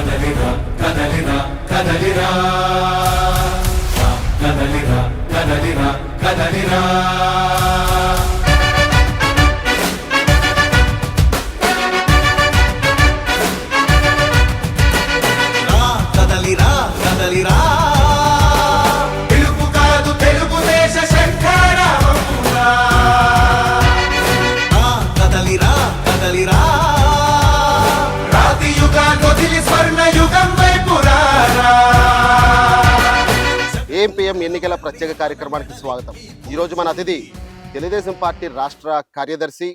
కదలిరా కదలిరా కదలిరా కదలిరా కదలిరా కదలిరా కదలిరా కదలిరా పిలుపు కాదు తెలుగుదేశ శంఖారావమురా కదలిరా కదలిరా రాతి యుగాన్ని వదిలి స్వర్ణ యుగం వైపు రారా. ఏఎంపీఎం ఎన్నికల ప్రత్యేక కార్యక్రమానికి స్వాగతం. ఈరోజు మన అతిథి తెలుగుదేశం పార్టీ రాష్ట్ర కార్యదర్శి,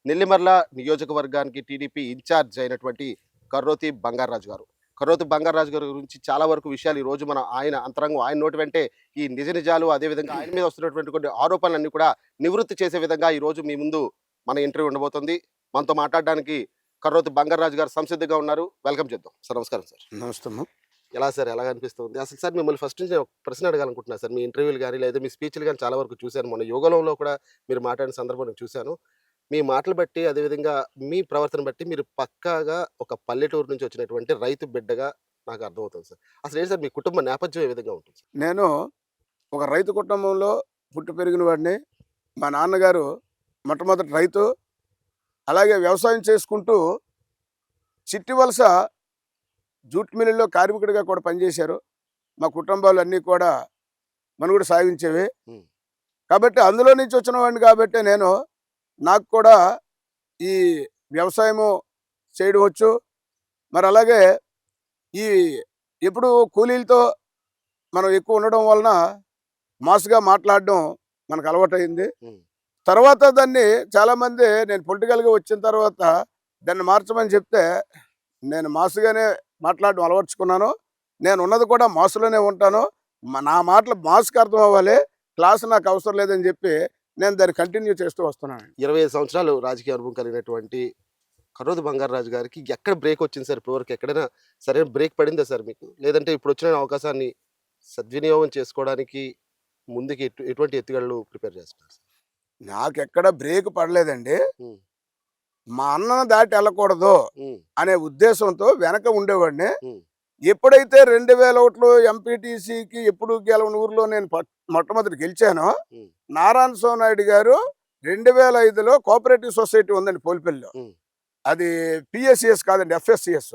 నెల్లిమర్ల నియోజకవర్గానికి టీడీపీ ఇన్ఛార్జ్ అయినటువంటి కర్రోతి బంగారాజు గారు. కర్రోతి బంగారాజు గారి గురించి చాలా వరకు విషయాలు ఈరోజు మనం ఆయన అంతరంగం, ఆయన నోటి వెంటే ఈ నిజ నిజాలు, అదేవిధంగా ఆయన మీద వస్తున్నటువంటి కొన్ని ఆరోపణలన్నీ కూడా నివృత్తి చేసే విధంగా ఈరోజు మీ ముందు మన ఇంటర్వ్యూ ఉండబోతుంది. మనతో మాట్లాడడానికి కర్రోతి బంగారాజు గారు సంసిద్ధంగా ఉన్నారు. వెల్కమ్ చేద్దాం సార్. నమస్కారం సార్. నమస్తే. ఎలా సార్, ఎలా అనిపిస్తుంది అసలు సార్? మిమ్మల్ని ఫస్ట్ నుంచి ఒక ప్రశ్న అడగాలనుకుంటున్నాను సార్. మీ ఇంటర్వ్యూలు కానీ లేదా మీ స్పీచ్లు కానీ చాలా వరకు చూశాను. మొన్న యోగంలో కూడా మీరు మాట్లాడిన సందర్భం నేను చూశాను. మీ మాటలు బట్టి, అదేవిధంగా మీ ప్రవర్తన బట్టి మీరు పక్కాగా ఒక పల్లెటూరు నుంచి వచ్చినటువంటి రైతు బిడ్డగా నాకు అర్థమవుతుంది సార్. అసలు ఏంటి సార్ మీ కుటుంబ నేపథ్యం ఏ విధంగా ఉంటుంది సార్? నేను ఒక రైతు కుటుంబంలో పుట్టి పెరిగిన వాడిని. మా నాన్నగారు మొట్టమొదటి రైతు. అలాగే వ్యవసాయం చేసుకుంటూ చిట్టి వలస జూట్ మిల్లులో కార్మికుడిగా కూడా పనిచేశారు. మా కుటుంబాలు అన్నీ కూడా మనుగడ సాగించేవి. కాబట్టి అందులో నుంచి వచ్చిన వాడిని కాబట్టి నాకు కూడా ఈ వ్యవసాయము చేయడం వచ్చు. మరి అలాగే ఈ ఎప్పుడు కూలీలతో మనం ఎక్కువ ఉండడం వలన మాస్గా మాట్లాడడం మనకు అలవాటైంది. తర్వాత దాన్ని చాలామంది నేను పొలిటికల్గా వచ్చిన తర్వాత దాన్ని మార్చమని చెప్తే నేను మాస్గానే మాట్లాడడం అలవర్చుకున్నాను. నేను ఉన్నది కూడా మాస్లోనే ఉంటాను. నా మాటలు మాస్కి అర్థం అవ్వాలి, క్లాస్ నాకు అవసరం లేదని చెప్పి నేను దాన్ని కంటిన్యూ చేస్తూ వస్తున్నాను. 25 సంవత్సరాలు రాజకీయ అనుభవం కలిగినటువంటి కర్రోతి బంగారాజు గారికి ఎక్కడ బ్రేక్ వచ్చింది సార్? ఇప్పటివరకు ఎక్కడైనా సరైన బ్రేక్ పడిందా సార్ మీకు? లేదంటే ఇప్పుడు వచ్చిన అవకాశాన్ని సద్వినియోగం చేసుకోవడానికి ముందుకి ఎటువంటి ఎత్తుగడలు ప్రిపేర్ చేస్తున్నారు సార్? నాకు ఎక్కడ బ్రేక్ పడలేదండి. మా అన్నను దాటి వెళ్ళకూడదు అనే ఉద్దేశంతో వెనక ఉండేవాడిని. ఎప్పుడైతే 2001లో ఎంపీటీసీకి ఎప్పుడు గెలవని ఊర్లో నేను మొట్టమొదటి గెలిచానో, నారాయణ సోనాయుడు గారు 2005లో కోఆపరేటివ్ సొసైటీ ఉందండి పోలిపల్లిలో. అది పిఎస్సిఎస్ కాదండి, FSCS,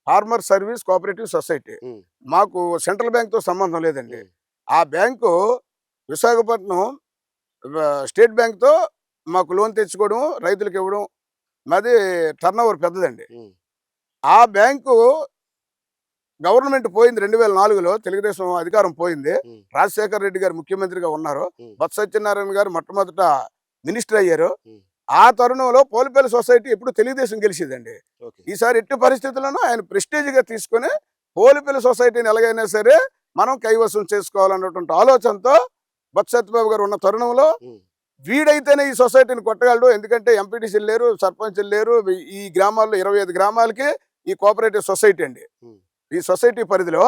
farmer service cooperative society. మాకు సెంట్రల్ బ్యాంక్తో సంబంధం లేదండి. ఆ బ్యాంకు విశాఖపట్నం స్టేట్ బ్యాంక్తో మాకు లోన్ తెచ్చుకోవడం, రైతులకు ఇవ్వడం, మాది టర్న్ ఓవర్ పెద్దదండి. ఆ బ్యాంకు గవర్నమెంట్ పోయింది 2004లో. తెలుగుదేశం అధికారం పోయింది. రాజశేఖర రెడ్డి గారు ముఖ్యమంత్రిగా ఉన్నారు. బొత్స సత్యనారాయణ గారు మొట్టమొదట మినిస్టర్ అయ్యారు. ఆ తరుణంలో పోలిపల్లి సొసైటీ ఎప్పుడు తెలుగుదేశం గెలిచేదండి. ఈసారి ఎట్టి పరిస్థితుల్లోనూ ఆయన ప్రెస్టేజ్గా తీసుకుని పోలిపల్లి సొసైటీని ఎలాగైనా సరే మనం కైవసం చేసుకోవాలన్నటువంటి ఆలోచనతో బొత్స సత్యబాబు గారు ఉన్న తరుణంలో వీడైతేనే ఈ సొసైటీని కొట్టగలడు. ఎందుకంటే ఎంపీటీసీలు లేరు, సర్పంచ్లు లేరు. ఈ గ్రామాల్లో 25 గ్రామాలకి ఈ కోఆపరేటివ్ సొసైటీ అండి. ఈ సొసైటీ పరిధిలో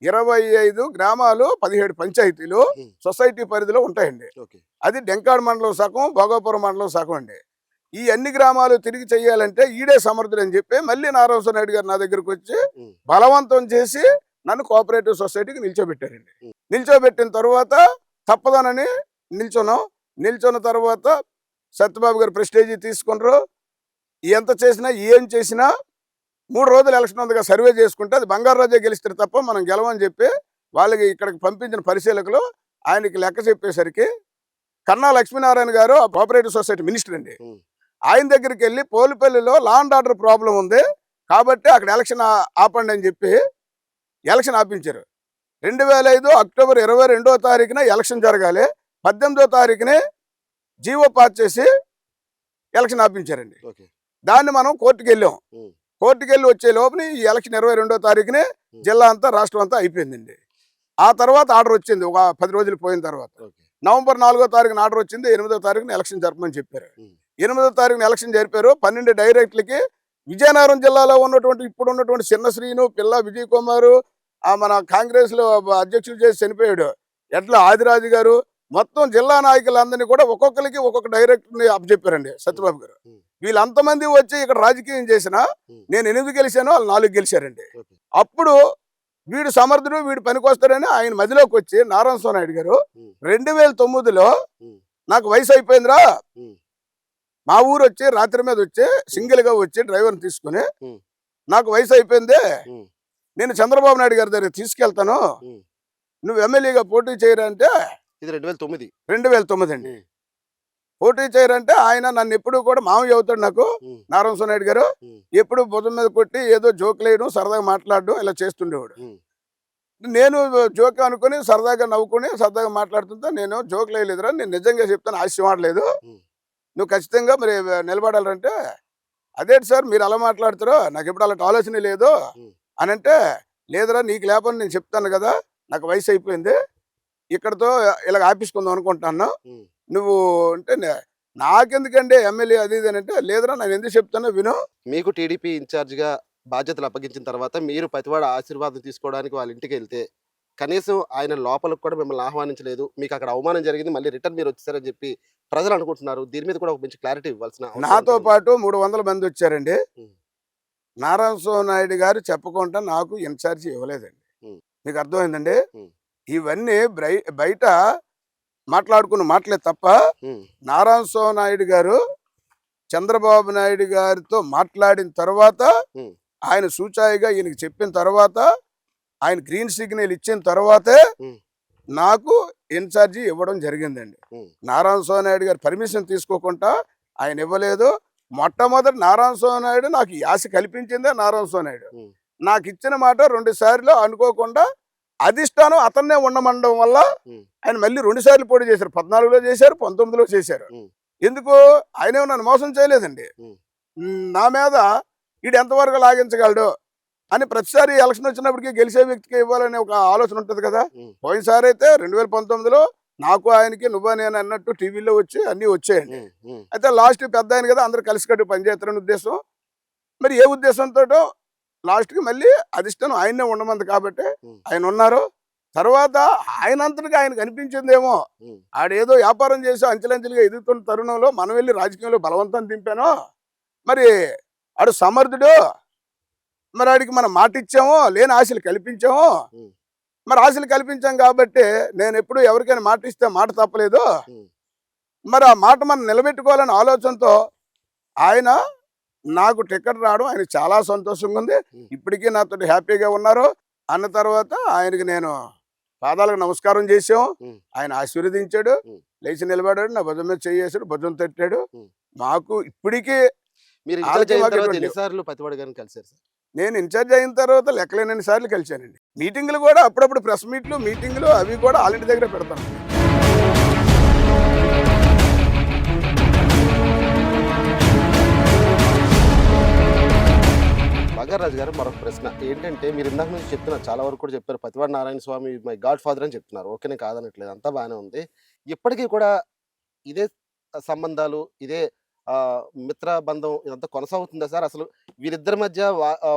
25 గ్రామాలు, 17 పంచాయతీలు సొసైటీ పరిధిలో ఉంటాయండి. అది డెంకాడ్ మండలం సగం, భోగాపురం మండలం సగం అండి. ఈ అన్ని గ్రామాలు తిరిగి చెయ్యాలంటే ఈడే సమర్థుడు అని చెప్పి మళ్ళీ నారాయణ నాయుడు గారు నా దగ్గరకు వచ్చి బలవంతం చేసి నన్ను కోఆపరేటివ్ సొసైటీకి నిల్చోబెట్టారండి. నిల్చోబెట్టిన తర్వాత తప్పదనని నిల్చున్న తర్వాత సత్యబాబు గారు ప్రెస్టేజీ తీసుకున్నారు. ఎంత చేసినా ఏం చేసినా 3 రోజులు ఎలక్షన్ ఉందిగా సర్వే చేసుకుంటే అది బంగారాజే గెలిస్తారు తప్ప మనం గెలవని చెప్పి వాళ్ళకి ఇక్కడికి పంపించిన పరిశీలకులు ఆయనకి లెక్క చెప్పేసరికి కన్నా లక్ష్మీనారాయణ గారు కోఆపరేటివ్ సొసైటీ మినిస్టర్ అండి. ఆయన దగ్గరికి వెళ్ళి పోలిపల్లిలో లా అండ్ ఆర్డర్ ప్రాబ్లం ఉంది కాబట్టి అక్కడ ఎలక్షన్ ఆపండి అని చెప్పి ఎలక్షన్ ఆపించారు. 2005 అక్టోబర్ 22వ తారీఖున ఎలక్షన్ జరగాలి. 18వ తారీఖునే జీవో పాస్ చేసి ఎలక్షన్ ఆపించారండి. దాన్ని మనం కోర్టుకు వెళ్ళాం. కోర్టుకు వెళ్ళి వచ్చే లోపల ఈ ఎలక్షన్ 22వ తారీఖునే జిల్లా అంతా, రాష్ట్రం అంతా అయిపోయిందండి. ఆ తర్వాత ఆర్డర్ వచ్చింది. ఒక 10 రోజులు పోయిన తర్వాత నవంబర్ 4వ తారీఖున ఆర్డర్ వచ్చింది. 8వ తారీఖున ఎలక్షన్ జరపమని చెప్పారు. 8వ తారీఖున ఎలక్షన్ జరిపారు. 12 డైరెక్ట్లకి విజయనగరం జిల్లాలో ఉన్నటువంటి ఇప్పుడు ఉన్నటువంటి చిన్న శ్రీను, పిల్ల విజయ్ కుమారు, మన కాంగ్రెస్ లో అధ్యక్షులు చేసి చనిపోయాడు ఎట్లా ఆదిరాజు గారు, మొత్తం జిల్లా నాయకులందరినీ కూడా ఒక్కొక్కరికి ఒక్కొక్క డైరెక్టర్ని అప్పచెప్పారండి సత్యబాబు గారు. వీళ్ళంతమంది వచ్చి ఇక్కడ రాజకీయం చేసినా నేను 8 గెలిచాను, వాళ్ళు 4 గెలిచారండి. ఓకే. అప్పుడు వీడు సమర్థుడు, వీడు పనికొస్తాడని ఆయన మధ్యలోకి వచ్చి నారాయణ నాయుడు గారు ఉమ్. 2009లో ఉమ్. నాకు వయసు అయిపోయిందిరా, ఉమ్. మా ఊరు వచ్చి రాత్రి మీద వచ్చి సింగిల్ గా వచ్చి డ్రైవర్ని తీసుకుని ఉమ్. నాకు వయసు అయిపోయింది, ఉమ్. నేను చంద్రబాబు నాయుడు గారి దగ్గర తీసుకెళ్తాను, ఉమ్. నువ్వు ఎమ్మెల్యేగా పోటీ చేయరంటే ఇది 2009. 2009 అండి. ఉమ్. పోటీ చేయరంటే ఆయన నన్ను ఎప్పుడు కూడా మామయ్య అవుతాడు నాకు ఉమ్. నారాయణ నాయుడు గారు. ఉమ్. ఎప్పుడు భుజం మీద కొట్టి ఏదో జోక్ లేయడం, సరదాగా మాట్లాడడం ఇలా చేస్తుండేవాడు. ఉమ్. నేను జోక్ అనుకుని సరదాగా నవ్వుకుని సరదాగా మాట్లాడుతుంటే నేను జోక్ లేదురా, నేను నిజంగా చెప్తాను, హాస్యం ఆడలేదు, ఉమ్. నువ్వు ఖచ్చితంగా మరి నిలబడాలంటే అదేంటి సార్ మీరు అలా మాట్లాడుతారో, నాకు ఎప్పుడు అలాంటి ఆలోచన లేదు ఉమ్. అని అంటే, లేదురా నీకు లేపని నేను చెప్తాను కదా, నాకు వయసు అయిపోయింది, ఇక్కడతో ఇలా ఆపించుకుందాం అనుకుంటాను, ఉమ్. నువ్వు అంటే నాకెందుకండి ఎమ్మెల్యే అది ఇది అని అంటే, లేదురా నేను ఎందుకు చెప్తానో విను. మీకు టీడీపీ ఇన్ఛార్జిగా బాధ్యతలు అప్పగించిన తర్వాత మీరు ప్రతివాడ ఆశీర్వాదం తీసుకోవడానికి వాళ్ళ ఇంటికి వెళ్తే కనీసం ఆయన లోపలికి కూడా మిమ్మల్ని ఆహ్వానించలేదు, మీకు అక్కడ అవమానం జరిగింది, మళ్ళీ రిటర్న్ మీరు వచ్చారని చెప్పి ప్రజలు అనుకుంటున్నారు. దీని మీద కూడా ఒక మంచి క్లారిటీ ఇవ్వాల్సిన అవసరం నాతో ఉంటుంది. పాటు 300 మంది వచ్చారండి. ఉమ్. నారాయణ నాయుడు గారు చెప్పకుండా నాకు ఇన్ఛార్జి ఇవ్వలేదండి. ఉమ్. మీకు అర్థమైందండి. ఉమ్. ఇవన్నీ బయట మాట్లాడుకున్న మాటలే తప్ప ఉమ్. నారాయణ నాయుడు గారు చంద్రబాబు నాయుడు గారితో మాట్లాడిన తర్వాత, ఉమ్. ఆయన సూచాయిగా ఈయనకి చెప్పిన తర్వాత, ఆయన గ్రీన్ సిగ్నల్ ఇచ్చిన తర్వాతే ఉమ్. నాకు ఇన్ఛార్జి ఇవ్వడం జరిగిందండి. ఉమ్. నారాయణ నాయుడు గారు పర్మిషన్ తీసుకోకుండా ఆయన ఇవ్వలేదు. మొట్టమొదటి నారాయణ నాయుడు నాకు ఈ ఆశ కల్పించిందే నారాయణ నాయుడు. ఉమ్. నాకు ఇచ్చిన మాట 2 సార్లు అనుకోకుండా అధిష్టానం అతన్నే ఉండమండడం వల్ల ఉమ్. ఆయన మళ్ళీ 2 సార్లు పోటీ చేశారు. 14లో చేశారు, 19లో చేశారు. ఉమ్. ఎందుకు? ఆయనే నన్ను మోసం చేయలేదండి. ఉమ్. నా మీద వీడు ఎంతవరకు లాగించగలడు అని ప్రతిసారి ఎలక్షన్ వచ్చినప్పటికీ గెలిచే వ్యక్తికి ఇవ్వాలనే ఒక ఆలోచన ఉంటుంది కదా. ఉమ్. పోయినసారి అయితే 2019లో నాకు ఆయనకి నువ్వా నేను అన్నట్టు టీవీలో వచ్చి అన్నీ వచ్చాయండి. ఉమ్. ఉమ్. అయితే లాస్ట్ పెద్ద ఆయన కదా, అందరు కలిసికట్టు పనిచేస్తారని ఉద్దేశం. మరి ఏ ఉద్దేశంతో లాస్ట్కి మళ్ళీ అధిష్టానం ఆయన్నే ఉండమంది కాబట్టి ఉమ్. ఆయన ఉన్నారు. తర్వాత ఆయనంతటికి ఆయనకు అనిపించిందేమో, ఉమ్. ఆడేదో వ్యాపారం చేసి అంచెలంచెలుగా ఎదుగుతున్న తరుణంలో మనం వెళ్ళి రాజకీయంలో బలవంతం దింపాను, మరి ఆడు సమర్థుడు, మరి ఆడికి మనం మాట ఇచ్చాము, లేని ఆశలు కల్పించాము, ఉమ్. మరి ఆశలు కల్పించాం కాబట్టి నేను ఎప్పుడు ఎవరికైనా మాట ఇస్తే మాట తప్పలేదు, ఉమ్. మరి ఆ మాట మనం నిలబెట్టుకోవాలనే ఆలోచనతో ఆయన నాకు టికెట్ రావడం ఆయన చాలా సంతోషంగా ఉంది. ఇప్పటికీ నాతో హ్యాపీగా ఉన్నారు. అన్న తర్వాత ఆయనకి నేను పాదాలకు నమస్కారం చేసాం, ఉమ్. ఆయన ఆశీర్వదించాడు, ఉమ్. లేచి నిలబడాడు, నా భుజం మీద చేసాడు, భుజం తట్టాడు. ఉమ్. మాకు ఇప్పటికీ మీరు వాళ్ళకి ఇన్ఛార్జ్ అయిన మాకు తర్వాత ఎటువంటి- ఎన్నిసార్లు ప్రతివాడ గారిని కలిసారు సార్? నేను ఇన్ఛార్జ్ అయిన తర్వాత లెక్కలేనన్ని సార్లు కలిశానండి. మీటింగులు కూడా అప్పుడప్పుడు ప్రెస్ మీట్లు, మీటింగులు అవి కూడా వాళ్ళ ఇంటి దగ్గర పెడతాను. బంగారాజు గారు, మరొక ప్రశ్న ఏంటంటే, మీరు ఇందాక నుంచి చెప్తున్నారు, చాలా వరకు కూడా చెప్పారు ప్రతివాడ నారాయణ స్వామి మై గాడ్ ఫాదర్ అని చెప్తున్నారు. ఓకేనే, కాదనట్లేదు, అంతా బాగానే ఉంది. ఇప్పటికీ కూడా ఇదే సంబంధాలు, ఇదే మిత్ర బంధం ఇదంతా కొనసాగుతుందా సార్? అసలు వీరిద్దరి మధ్య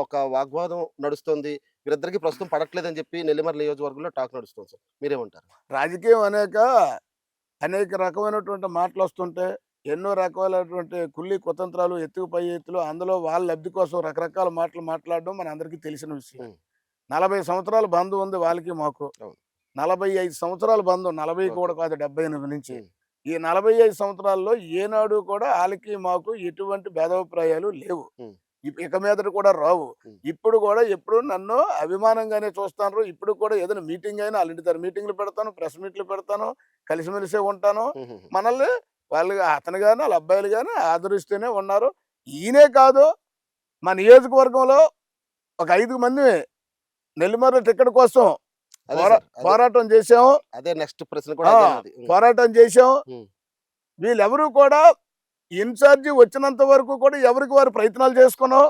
ఒక వాగ్వాదం నడుస్తుంది, వీరిద్దరికి ప్రస్తుతం పడట్లేదని చెప్పి నెల్లిమర్ల నియోజకవర్గంలో టాక్ నడుస్తుంది సార్, మీరేమంటారు? రాజకీయం అనేక రకమైనటువంటి మాటలు వస్తుంటే, ఎన్నో రకాలైనటువంటి కుళ్ళి కుతంత్రాలు, ఎత్తుకు పై ఎత్తులు, అందులో వాళ్ళ లబ్ధి కోసం రకరకాల మాటలు మాట్లాడడం మన అందరికీ తెలిసిన విషయం. 40 సంవత్సరాల బంధం ఉంది వాళ్ళకి మాకు. 45 సంవత్సరాల బంధం, 40 కూడా కాదు, 78 నుంచి. ఈ 45 సంవత్సరాల్లో ఏనాడు కూడా వాళ్ళకి మాకు ఎటువంటి భేదాభిప్రాయాలు లేవు, ఇక మీదట కూడా రావు. ఇప్పుడు కూడా ఎప్పుడు నన్ను అభిమానంగానే చూస్తాను. ఇప్పుడు కూడా ఏదైనా మీటింగ్ అయినా వాళ్ళ ఇంటి దగ్గర మీటింగ్లు పెడతాను, ప్రెస్ మీట్లు పెడతాను, కలిసిమెలిసే ఉంటాను. మనల్ని వాళ్ళు, అతను కానీ వాళ్ళ అబ్బాయిలు కానీ ఆదరిస్తూనే ఉన్నారు. ఈయనే కాదు, మా నియోజకవర్గంలో ఒక 5 మంది నెల్లిమర్ల టికెట్ కోసం పోరాటం చేసాము. అదే నెక్స్ట్ ప్రశ్న కూడా అదే నాది. పోరాటం చేసాము. ఉమ్. వీళ్ళెవరూ కూడా ఇన్ఛార్జి వచ్చినంత వరకు కూడా ఎవరికి వారు ప్రయత్నాలు చేసుకున్నాం.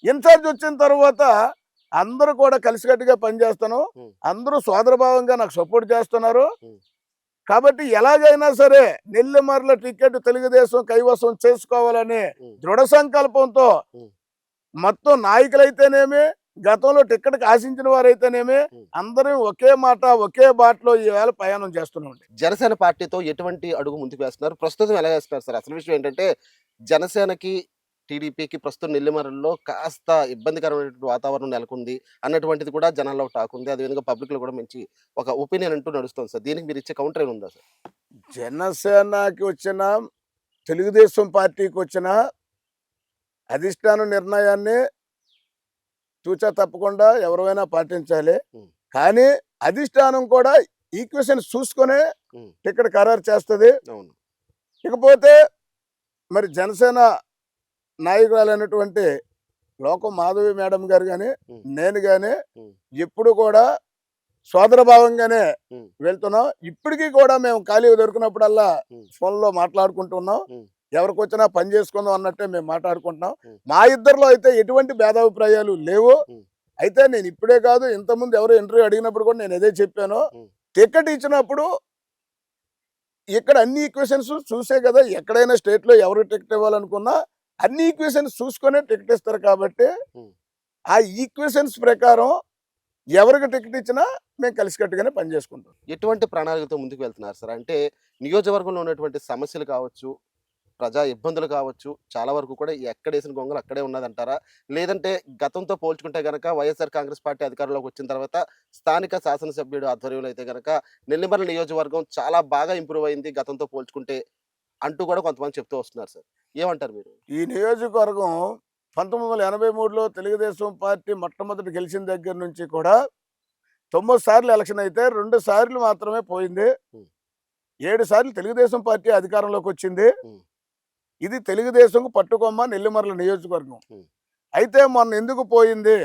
ఇన్ఛార్జ్ వచ్చిన తర్వాత అందరూ కూడా కలిసికట్టుగా పనిచేస్తాను, అందరూ సోదరభావంగా నాకు సపోర్ట్ చేస్తున్నారు. కాబట్టి ఎలాగైనా సరే నెల్లిమర్ల టికెట్ తెలుగుదేశం కైవసం చేసుకోవాలని దృఢ సంకల్పంతో మొత్తం నాయకులైతేనేమి, గతంలో టికెట్కి ఆశించిన వారైతేనేమి, అందరూ ఒకే మాట ఒకే బాటలో ఈవేళ ప్రయాణం చేస్తున్నాం. జనసేన పార్టీతో ఎటువంటి అడుగు ముందుకు వేస్తున్నారు, ప్రస్తుతం ఎలా వేస్తున్నారు సార్? అసలు విషయం ఏంటంటే, జనసేనకి టీడీపీకి ప్రస్తుతం నెల్లిమర్లలో కాస్త ఇబ్బందికరమైనటువంటి వాతావరణం నెలకొంది అన్నటువంటిది కూడా జనాల్లో టాక్ ఉంది. అదేవిధంగా పబ్లిక్లో కూడా మంచి ఒక ఒపీనియన్ అంటూ నడుస్తుంది సార్. దీనికి మీరు ఇచ్చే కౌంటర్ ఏమి ఉందా సార్? జనసేనకి వచ్చిన తెలుగుదేశం పార్టీకి వచ్చిన అధిష్టాన నిర్ణయాన్ని తూచా తప్పకుండా ఎవరైనా పాటించాలి. ఉమ్. కానీ అధిష్టానం కూడా ఈక్వేషన్ చూసుకునే ఉమ్. టికెట్ ఖరారు చేస్తుంది. అవును. ఇకపోతే మరి జనసేన నాయకురాలైనటువంటి లోకం మాధవి మేడం గారు కానీ ఉమ్. నేను కానీ ఉమ్. ఎప్పుడు కూడా సోదర భావంగానే ఉమ్. వెళ్తున్నాం. ఇప్పటికీ కూడా మేము ఖాళీ దొరికినప్పుడల్లా ఉమ్. ఫోన్లో మాట్లాడుకుంటున్నాం. ఉమ్. ఎవరికి వచ్చినా పని చేసుకుందాం అన్నట్టే మేము మాట్లాడుకుంటున్నాం. ఉమ్. మా ఇద్దరిలో అయితే ఎటువంటి భేదాభిప్రాయాలు లేవు. ఉమ్. అయితే నేను ఇప్పుడే కాదు, ఇంతకుముందు ఎవరు ఇంటర్వ్యూ అడిగినప్పుడు కూడా నేను అదే చెప్పాను. ఉమ్. టికెట్ ఇచ్చినప్పుడు ఇక్కడ అన్ని ఈక్వేషన్స్ చూసే కదా, ఎక్కడైనా స్టేట్లో ఎవరు టికెట్ ఇవ్వాలనుకున్నా అన్ని ఈక్వేషన్స్ చూసుకునే టికెట్ ఇస్తారు. కాబట్టి ఉమ్. ఆ ఈక్వేషన్స్ ప్రకారం ఎవరికి టికెట్ ఇచ్చినా మేము కలిసికట్టుగానే పనిచేసుకుంటాం. ఎటువంటి ప్రణాళికతో ముందుకు వెళ్తున్నారు సార్? అంటే నియోజకవర్గంలో ఉన్నటువంటి సమస్యలు కావచ్చు, ప్రజా ఇబ్బందులు కావచ్చు, చాలా వరకు కూడా ఎక్కడేసిన గొంగలు అక్కడే ఉన్నదంటారా? లేదంటే గతంతో పోల్చుకుంటే గనక వైఎస్ఆర్ కాంగ్రెస్ పార్టీ అధికారంలోకి వచ్చిన తర్వాత స్థానిక శాసనసభ్యుడు ఆధ్వర్యంలో అయితే గనక నెల్లిమర్ల నియోజకవర్గం చాలా బాగా ఇంప్రూవ్ అయింది గతంతో పోల్చుకుంటే అంటూ కూడా కొంతమంది చెప్తూ వస్తున్నారు సార్. ఏమంటారు మీరు? ఈ నియోజకవర్గం 1983లో తెలుగుదేశం పార్టీ మొట్టమొదటి గెలిచిన దగ్గర నుంచి కూడా 9 సార్లు ఎలక్షన్ అయితే 2 సార్లు మాత్రమే పోయింది. ఉమ్. 7 సార్లు తెలుగుదేశం పార్టీ అధికారంలోకి వచ్చింది. ఉమ్. ఇది తెలుగుదేశం పట్టుకొమ్మ నెల్లిమర్ల నియోజకవర్గం. ఉమ్. అయితే మొన్న ఎందుకు పోయింది?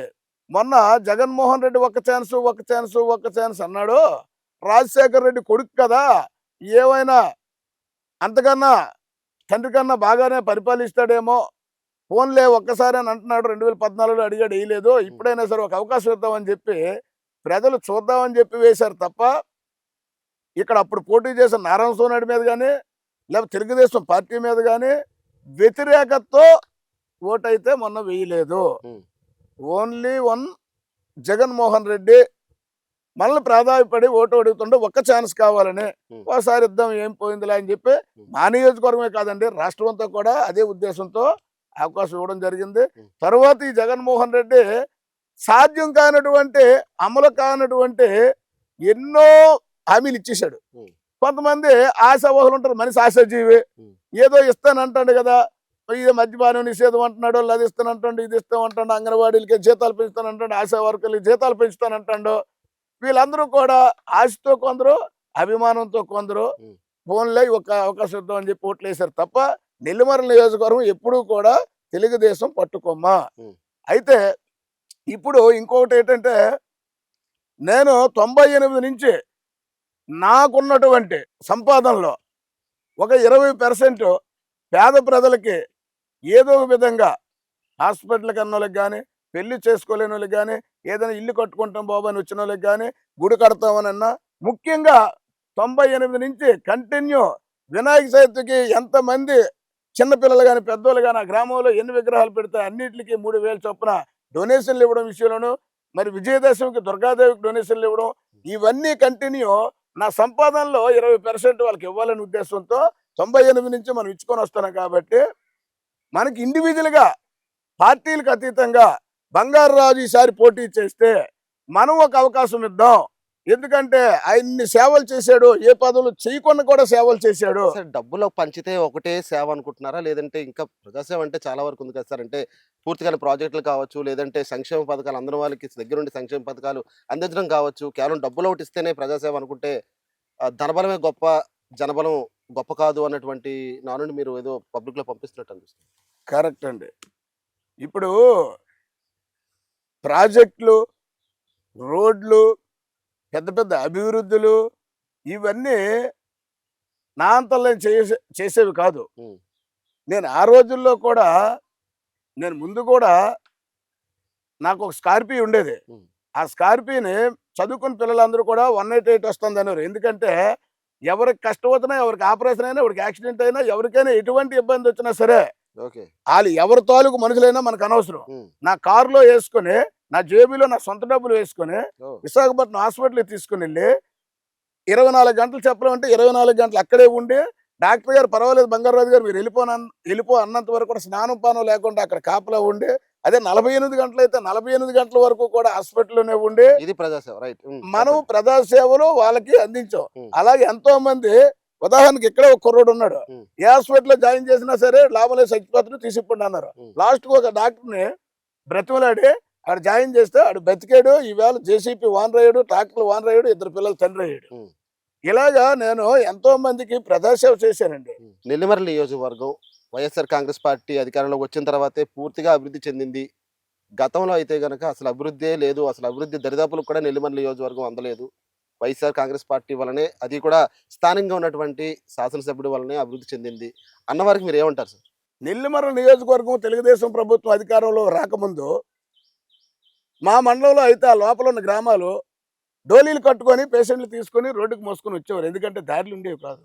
మొన్న జగన్మోహన్ రెడ్డి ఒక్క ఛాన్స్ అన్నాడు. రాజశేఖర్ రెడ్డి కొడుకు కదా, ఏమైనా అంతకన్నా తండ్రి కన్నా బాగానే పరిపాలిస్తాడేమో, ఫోన్లే ఒక్కసారి అని అంటున్నాడు. 2014లో అడిగాడు, వేయలేదు. ఇప్పుడైనా సరే ఒక అవకాశం ఇద్దామని చెప్పి ప్రజలు చూద్దామని చెప్పి వేశారు తప్ప ఇక్కడ అప్పుడు పోటీ చేసిన నారాయణ సోనాయుడు మీద కానీ లేకపోతే తెలుగుదేశం పార్టీ మీద కానీ వ్యతిరేకతతో ఓటైతే మొన్న వేయలేదు. ఉమ్. ఓన్లీ వన్ జగన్మోహన్ రెడ్డి మనల్ని ప్రాధాన్యపడి ఓటు అడుగుతుండే ఒక్క ఛాన్స్ కావాలని ఉమ్. ఒకసారి ఇద్దాం ఏం పోయిందిలే అని చెప్పి మా నియోజకవర్గమే కాదండి, రాష్ట్రం అంతా కూడా అదే ఉద్దేశంతో అవకాశం ఇవ్వడం జరిగింది. తర్వాత ఈ జగన్మోహన్ రెడ్డి సాధ్యం కానటువంటి, అమలు కానటువంటి ఎన్నో హామీలు ఇచ్చేశాడు. ఉమ్. కొంతమంది ఆశావహులు ఉంటారు, మనిషి ఆశాజీవి. ఉమ్. ఏదో ఇస్తానంటాడు కదా, ఇది మద్యపానం నిషేధం అంటున్నాడు, అది ఇస్తానంటాడు, ఇది ఇస్తామంటాడు, అంగన్వాడీలకి జీతాలు పెంచుతానంటాడు, ఆశా వర్కర్లకి జీతాలు పెంచుతానంటాడు. వీళ్ళందరూ కూడా ఆశతో కొందరు, అభిమానంతో కొందరు ఉమ్. ఫోన్లే ఒక అవకాశం ఇద్దాం అని చెప్పి ఓట్లు వేశారు తప్ప నెల్లిమర్ల నియోజకవర్గం ఎప్పుడూ కూడా తెలుగుదేశం పట్టుకోమ్మ. ఉమ్. అయితే ఇప్పుడు ఇంకొకటి ఏంటంటే, నేను 98 నుంచి నాకున్నటువంటి సంపాదనలో ఒక 20% పేద ప్రజలకి ఏదో ఒక విధంగా హాస్పిటల్కి అన్న వాళ్ళకి కానీ, పెళ్లి చేసుకోలేని వాళ్ళకి కానీ, ఏదైనా ఇల్లు కట్టుకుంటాం బాబు అని వచ్చిన వాళ్ళకి కానీ, గుడి కడతామనన్నా, ముఖ్యంగా 98 నుంచి కంటిన్యూ వినాయక చవితికి ఎంతమంది చిన్నపిల్లలు కానీ పెద్దోళ్ళు కానీ ఆ గ్రామంలో ఎన్ని విగ్రహాలు పెడితే అన్నింటికి 3000 చొప్పున డొనేషన్లు ఇవ్వడం విషయంలోను, మరి విజయదశమికి దుర్గాదేవికి డొనేషన్లు ఇవ్వడం, ఇవన్నీ కంటిన్యూ నా సంపాదనలో 20% వాళ్ళకి ఇవ్వాలనే ఉద్దేశంతో 98 నుంచి మనం ఇచ్చుకొని వస్తున్నాం. కాబట్టి మనకి ఇండివిజువల్గా పార్టీలకు అతీతంగా బంగారు రాజు ఈసారి పోటీ చేస్తే మనం ఒక అవకాశం ఇద్దాం. ఎందుకంటే ఆయన్ని సేవలు చేశాడు, ఏ పదవులు చేయకుండా కూడా సేవలు చేశాడు. సార్ డబ్బులు పంచితే ఒకటే సేవ అనుకుంటున్నారా? లేదంటే ఇంకా ప్రజాసేవ అంటే చాలా వరకు ఉంది కదా సార్. అంటే పూర్తిగా ప్రాజెక్టులు కావచ్చు, లేదంటే సంక్షేమ పథకాలు అందరం వాళ్ళకి దగ్గరుండి సంక్షేమ పథకాలు అందించడం కావచ్చు. కేవలం డబ్బులు ఒకటి ఇస్తేనే ప్రజాసేవ అనుకుంటే ధనబలమే గొప్ప, జనబలం గొప్ప కాదు అన్నటువంటి నా నుండి మీరు ఏదో పబ్లిక్లో పంపిస్తున్నట్టు అనిపిస్తుంది. కరెక్ట్ అండి. ఇప్పుడు ప్రాజెక్టులు, రోడ్లు, పెద్ద పెద్ద అభివృద్ధులు ఇవన్నీ నా అంతలో చేసేవి కాదు. ఉమ్. నేను ఆ రోజుల్లో కూడా, నేను ముందు కూడా నాకు ఒక స్కార్పియో ఉండేది. ఉమ్. ఆ స్కార్పియోని చదువుకున్న పిల్లలందరూ కూడా 188 వస్తుంది అన్నారు. ఎందుకంటే ఎవరికి కష్టం వచ్చినా, ఎవరికి ఆపరేషన్ అయినా, ఎవరికి యాక్సిడెంట్ అయినా, ఎవరికైనా ఎటువంటి ఇబ్బంది వచ్చినా సరే ఓకే. వాళ్ళు ఎవరి తాలూకు మనుషులైనా మనకు అనవసరం. ఉమ్. నా కారులో వేసుకొని, నా జేబులో నా సొంత డబ్బులు వేసుకొని ఓ. విశాఖపట్నం హాస్పిటల్కి తీసుకుని వెళ్ళి 24 గంటలు చెప్పడం అంటే 24 గంటలు అక్కడే ఉండి డాక్టర్ గారు పర్వాలేదు బంగారాజు గారు మీరు వెళ్ళిపో అన్నంత వరకు కూడా స్నానం పానం లేకుండా అక్కడ కాపలా ఉండి, అదే 48 గంటలు అయితే 48 గంటల వరకు కూడా హాస్పిటల్లోనే ఉండి ఇది ప్రజాసేవ, రైట్. మనం ప్రజాసేవలు వాళ్ళకి అందించాం. అలాగే ఎంతో మంది, ఉదాహరణకి ఇక్కడే ఒక కుర్రోడు ఉన్నాడు, ఏ హాస్పిటల్లో జాయిన్ చేసినా సరే లాభం లేదు, చచ్చిపోతున్నా తీసిపోండి అన్నారు. లాస్ట్ కు ఒక డాక్టర్ని బ్రతిమలాడి ఆడు జాయిన్ చేస్తే ఆడు బతికాడు. ఈవేళ జేసీపీ వాన్ అయ్యాడు, ట్రాక్టర్ వాన్ అయ్యాడు, 2 పిల్లలు తండ్రి అయ్యాడు. ఇలాగా నేను ఎంతో మందికి ప్రజాసేవ చేశానండి. నెల్లిమర్ల నియోజకవర్గం వైఎస్ఆర్ కాంగ్రెస్ పార్టీ అధికారంలోకి వచ్చిన తర్వాతే పూర్తిగా అభివృద్ధి చెందింది. గతంలో అయితే గనక అసలు అభివృద్ధే లేదు, అసలు అభివృద్ధి దరిదాపులకు కూడా నెల్లిమర్ల నియోజకవర్గం అందలేదు. వైఎస్ఆర్ కాంగ్రెస్ పార్టీ వల్లనే, అది కూడా స్థానికంగా ఉన్నటువంటి శాసనసభ్యుడి వల్లనే అభివృద్ధి చెందింది అన్నవారికి మీరు ఏమంటారు సార్? నెల్లిమర్ల నియోజకవర్గం తెలుగుదేశం ప్రభుత్వం అధికారంలో రాకముందు మా మండలంలో అయితే ఆ లోపల ఉన్న గ్రామాలు డోలీలు కట్టుకొని పేషెంట్లు తీసుకొని రోడ్డుకు మోసుకొని వచ్చేవారు. ఎందుకంటే దారులు ఉండేవి కాదు,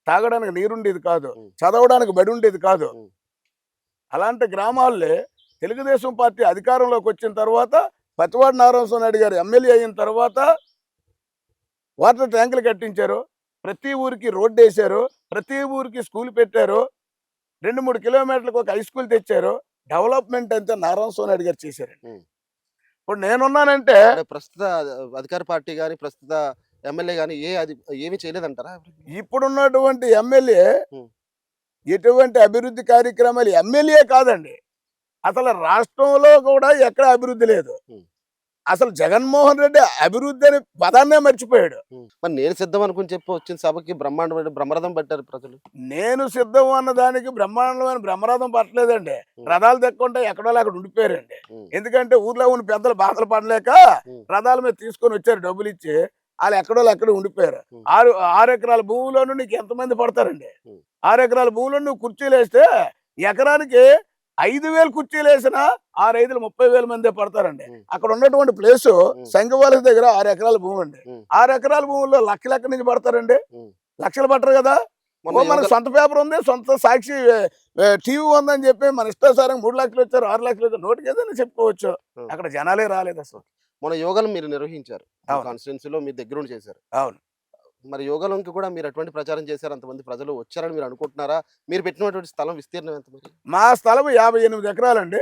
తాగడానికి నీరుండేది కాదు, చదవడానికి బడి ఉండేది కాదు. అలాంటి గ్రామాల్లో తెలుగుదేశం పార్టీ అధికారంలోకి వచ్చిన తర్వాత పతివాడ నారాయణ నాయుడు గారు ఎమ్మెల్యే అయిన తర్వాత వాటర్ ట్యాంకులు కట్టించారు, ప్రతి ఊరికి రోడ్డు వేశారు, ప్రతి ఊరికి స్కూల్ పెట్టారు, 2-3 కిలోమీటర్లకు ఒక హై స్కూల్ తెచ్చారు. డెవలప్మెంట్ అంతా నారాయణ నాయుడు గారు చేశారండి. ఇప్పుడు నేనున్నానంటే ప్రస్తుత అధికార పార్టీ కానీ ప్రస్తుత ఎమ్మెల్యే కానీ ఏమీ చేయలేదంటారా? ఇప్పుడున్నటువంటి ఎమ్మెల్యే ఎటువంటి అభివృద్ధి కార్యక్రమాలు, ఎమ్మెల్యే కాదండి, అసలు రాష్ట్రంలో కూడా ఎక్కడ అభివృద్ధి లేదు. అసలు జగన్మోహన్ రెడ్డి అభివృద్ధి అనే పదాన్నే మర్చిపోయాడు. మరి నేను సిద్ధం అనుకుని చెప్పి వచ్చిన సభకి బ్రహ్మరథం పట్టారు ప్రజలు. నేను సిద్ధం అన్న దానికి బ్రహ్మాండమైన బ్రహ్మరథం పట్టలేదండి. రథాలు దక్కుంటే ఎక్కడో అక్కడ ఉండిపోయారండి. ఎందుకంటే ఊర్లో ఉన్న పెద్దలు బాధలు పడలేక రథాల మీద తీసుకొని వచ్చారు, డబ్బులు ఇచ్చి. వాళ్ళు ఎక్కడో అక్కడ ఉండిపోయారు. 6 ఎకరాల భూమిలోనూ నీకు ఎంతమంది పడతారండి? 6 ఎకరాల భూమిలో నువ్వు కుర్చీలు వేస్తే ఎకరానికి 5,000 కుర్చీలు వేసినా 6 30,000 మందే పడతారండి. అక్కడ ఉన్నటువంటి ప్లేసు సంగవాళ్ళ దగ్గర 6 ఎకరాల భూమి అండి. 6 ఎకరాల భూముల్లో లక్షలు ఎక్కడి నుంచి పడతారండి? లక్షలు పట్టరు కదా. మనకు సొంత పేపర్ ఉంది, సొంత సాక్షి టీవీ ఉందని చెప్పి మన ఇష్టాసారం 3 లక్షలు వచ్చారు, 6 లక్షలు వచ్చారు, నోటికి ఏదైనా చెప్పుకోవచ్చు. అక్కడ జనాలే రాలేదు అసలు. మన యోగాలు మీరు నిర్వహించారు, కాన్స్టిట్యున్సీలో మీ దగ్గర ఉండి చేశారు. అవును. మరి యోగాలోకి కూడా మీరు అటువంటి ప్రచారం చేశారు, అంతమంది ప్రజలు వచ్చారని మీరు అనుకుంటున్నారా? మీరు పెట్టినటువంటి స్థలం విస్తీర్ణం ఎంత? మా స్థలం 58 ఎకరాలండి.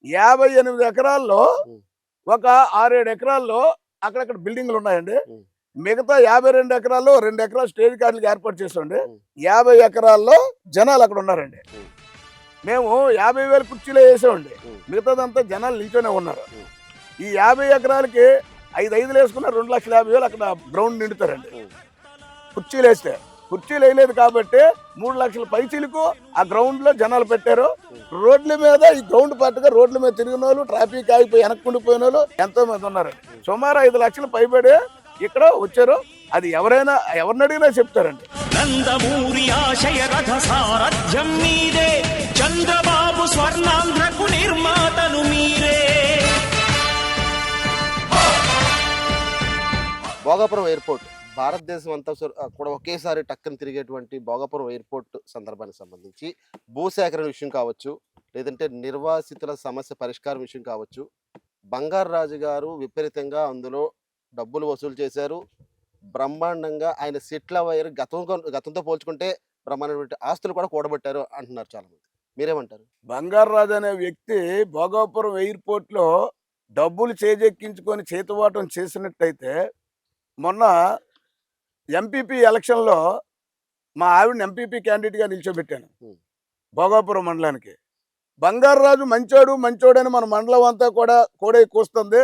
58 ఎకరాల్లో ఒక 6-7 ఎకరాల్లో అక్కడక్కడ బిల్డింగ్లు ఉన్నాయండి. మిగతా 52 ఎకరాల్లో 2 ఎకరాలు స్టేజ్ కార్డులకు ఏర్పాటు చేసాండి. 50 ఎకరాల్లో జనాలు అక్కడ ఉన్నారండి. మేము 50,000 కుర్చీలో వేసామండి, మిగతాదంతా జనాలు నిల్చొనే ఉన్నారు. ఈ 50 ఎకరాలకి 5 వేసుకున్న 2,50,000 అక్కడ గ్రౌండ్ నిండుతారండి. కుర్చీలు వేస్తే కుర్చీలు వేయలేదు కాబట్టి 3 లక్షల పైచీలకు ఆ గ్రౌండ్ లో జనాలు పెట్టారు. రోడ్ల మీద ఈ గ్రౌండ్ పట్టుగా రోడ్ల మీద తిరిగిన వాళ్ళు, ట్రాఫిక్ ఆగిపోయి వెనక్కుండిపోయిన వాళ్ళు ఎంతో మంది ఉన్నారు. సుమారు 5 లక్షలు పైబడి ఇక్కడ వచ్చారు. అది ఎవరిని అడిగినా చెప్తారండి. నందమూరి ఆశయ రథ సారథ్యం మీదే, చంద్రబాబు స్వర్ణాంధ్రకు నిర్మాతను మీరే. భోగాపురం ఎయిర్పోర్ట్ భారతదేశం అంతా కూడా ఒకేసారి టక్కన తిరిగేటువంటి భోగాపురం ఎయిర్పోర్ట్ సందర్భానికి సంబంధించి భూసేకరణ విషయం కావచ్చు, లేదంటే నిర్వాసితుల సమస్య పరిష్కారం విషయం కావచ్చు, బంగారు రాజు గారు విపరీతంగా అందులో డబ్బులు వసూలు చేశారు. బ్రహ్మాండంగా ఆయన సెటిల్ అయ్యారు. గతంతో పోల్చుకుంటే బ్రహ్మాండమైన ఆస్తులు కూడా కూడబెట్టారు అంటున్నారు చాలా మంది. మీరేమంటారు? బంగారు రాజు అనే వ్యక్తి భోగాపురం ఎయిర్పోర్ట్ లో డబ్బులు చేజెక్కించుకొని చేతువాటం చేసినట్టయితే, మొన్న ఎంపీపీ ఎలక్షన్లో మా ఆవిడని ఎంపీపీ క్యాండిడేట్గా నిల్చోబెట్టాను భోగాపురం మండలానికి. బంగారు రాజు మంచోడని మన మండలం అంతా కూడా కోడే కూస్తుంది.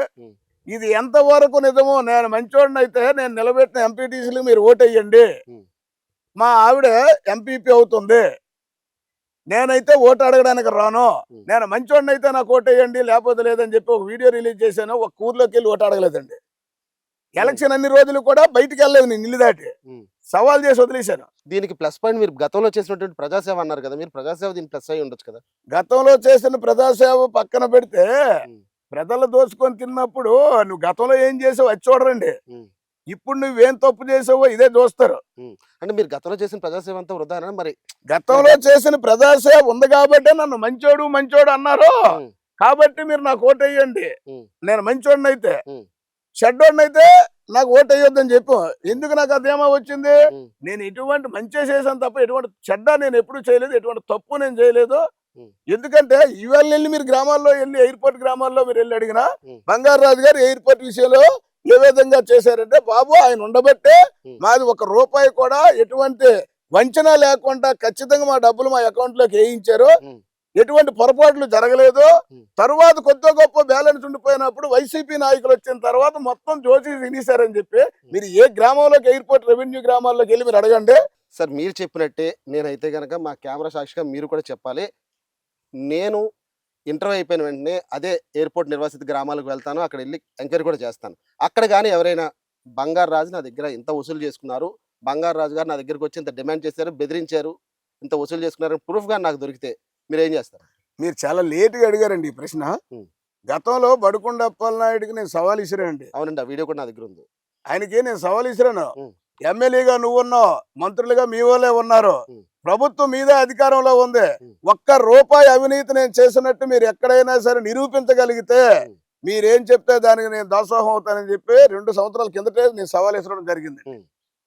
ఇది ఎంతవరకు నిజమో, నేను మంచోడిని అయితే నేను నిలబెట్టిన ఎంపీటీసీలు మీరు ఓటేయండి, మా ఆవిడ ఎంపీపీ అవుతుంది, నేనైతే ఓటు అడగడానికి రాను, నేను మంచోడిని అయితే నాకు ఓటేయండి లేకపోతే లేదని చెప్పి ఒక వీడియో రిలీజ్ చేశాను. ఒక ఊర్లోకి వెళ్ళి ఓటు అడగలేదండి. ఎలక్షన్ అన్ని రోజులు కూడా బయటికి వెళ్ళలేదు, నేను ఇల్లు దాటి సవాల్ చేసి వదిలేశాను. దీనికి ప్లస్ పాయింట్ మీరు గతంలో చేసినటువంటి ప్రజాసేవ అన్నారు కదా, మీరు ప్రజాసేవ దీనికి ప్లస్ అయ్యి ఉండొచ్చు కదా. గతంలో చేసిన ప్రజాసేవ పక్కన పెడితే ప్రజలు దోచుకొని తిన్నప్పుడు నువ్వు గతంలో ఏం చేసావు అది చూడరండి, ఇప్పుడు నువ్వేం తప్పు చేసావో ఇదే చూస్తారు. అంటే మీరు గతంలో చేసిన ప్రజాసేవ అంతా వృధా? మరి గతంలో చేసిన ప్రజాసేవ ఉంది కాబట్టి నన్ను మంచోడు అన్నారు, కాబట్టి మీరు నాకు ఓటేయండి. నేను మంచోడిని అయితే, చెడ్డోడిని అయితే నాకు ఓటు వేయొద్దని చెప్పు. ఎందుకు నాకు ఆ ధీమా వచ్చింది? ఉం. నేను ఎటువంటి మంచి చేశాను తప్ప ఎటువంటి చెడ్డ నేను ఎప్పుడు చేయలేదు, ఎటువంటి తప్పు నేను చేయలేదు. ఉం. ఎందుకంటే ఇవాళ వెళ్ళి మీరు గ్రామాల్లో వెళ్ళి ఎయిర్పోర్ట్ గ్రామాల్లో మీరు వెళ్ళి అడిగినా ఉం. బంగారాజు గారు ఎయిర్పోర్ట్ విషయంలో ఏ విధంగా చేశారంటే, బాబు ఆయన ఉండబట్టే ఉం. మాది 1 రూపాయి కూడా ఎటువంటి వంచన లేకుండా ఖచ్చితంగా మా డబ్బులు మా అకౌంట్ లోకి వేయించారు. ఉం. ఎటువంటి పొరపాట్లు జరగలేదు. ఉం. తరువాత కొద్ది గొప్ప బ్యాలెన్స్ ఉండిపోయినప్పుడు వైసీపీ నాయకులు వచ్చిన తర్వాత మొత్తం జోచి తినేశారని చెప్పి మీరు ఏ గ్రామంలోకి ఎయిర్పోర్ట్ రెవెన్యూ గ్రామాల్లోకి వెళ్ళి మీరు అడగండి. సార్ మీరు చెప్పినట్టే నేనైతే కనుక మా కెమెరా సాక్షిగా మీరు కూడా చెప్పాలి. నేను ఇంటర్వ్యూ అయిపోయిన వెంటనే అదే ఎయిర్పోర్ట్ నిర్వాసిత గ్రామాలకు వెళ్తాను, అక్కడ వెళ్ళి ఎంక్వైరీ కూడా చేస్తాను. అక్కడ కానీ ఎవరైనా బంగారు రాజు నా దగ్గర ఇంత వసూలు చేసుకున్నారు, బంగారు రాజు గారు నా దగ్గరికి వచ్చి ఇంత డిమాండ్ చేశారు, బెదిరించారు, ఇంత వసూలు చేసుకున్నారు ప్రూఫ్ గా నాకు దొరికితే మీరు ఏం చేస్తారు? మీరు చాలా లేటుగా అడిగారండి ఈ ప్రశ్న. ఉం. గతంలో బడుకొండ అప్పలనాయుడికి నేను సవాల్ ఇసిరానండి. అవునండి, ఆ వీడియో కూడా నా దగ్గర ఉంది. ఆయనకి నేను సవాల్ ఇసిరాను. ఉం. ఎమ్మెల్యేగా నువ్వు ఉన్నావు, మంత్రులుగా మీ వాళ్ళే ఉన్నారు, ఉం. ప్రభుత్వం మీదే అధికారంలో ఉంది. ఉం. 1 రూపాయి అవినీతి నేను చేసినట్టు మీరు ఎక్కడైనా సరే నిరూపించగలిగితే ఉం. మీరేం చెప్తే దానికి నేను దాసోహం అవుతానని చెప్పి 2 సంవత్సరాల కిందటే నేను సవాల్ ఇసరడం జరిగింది. ఉం.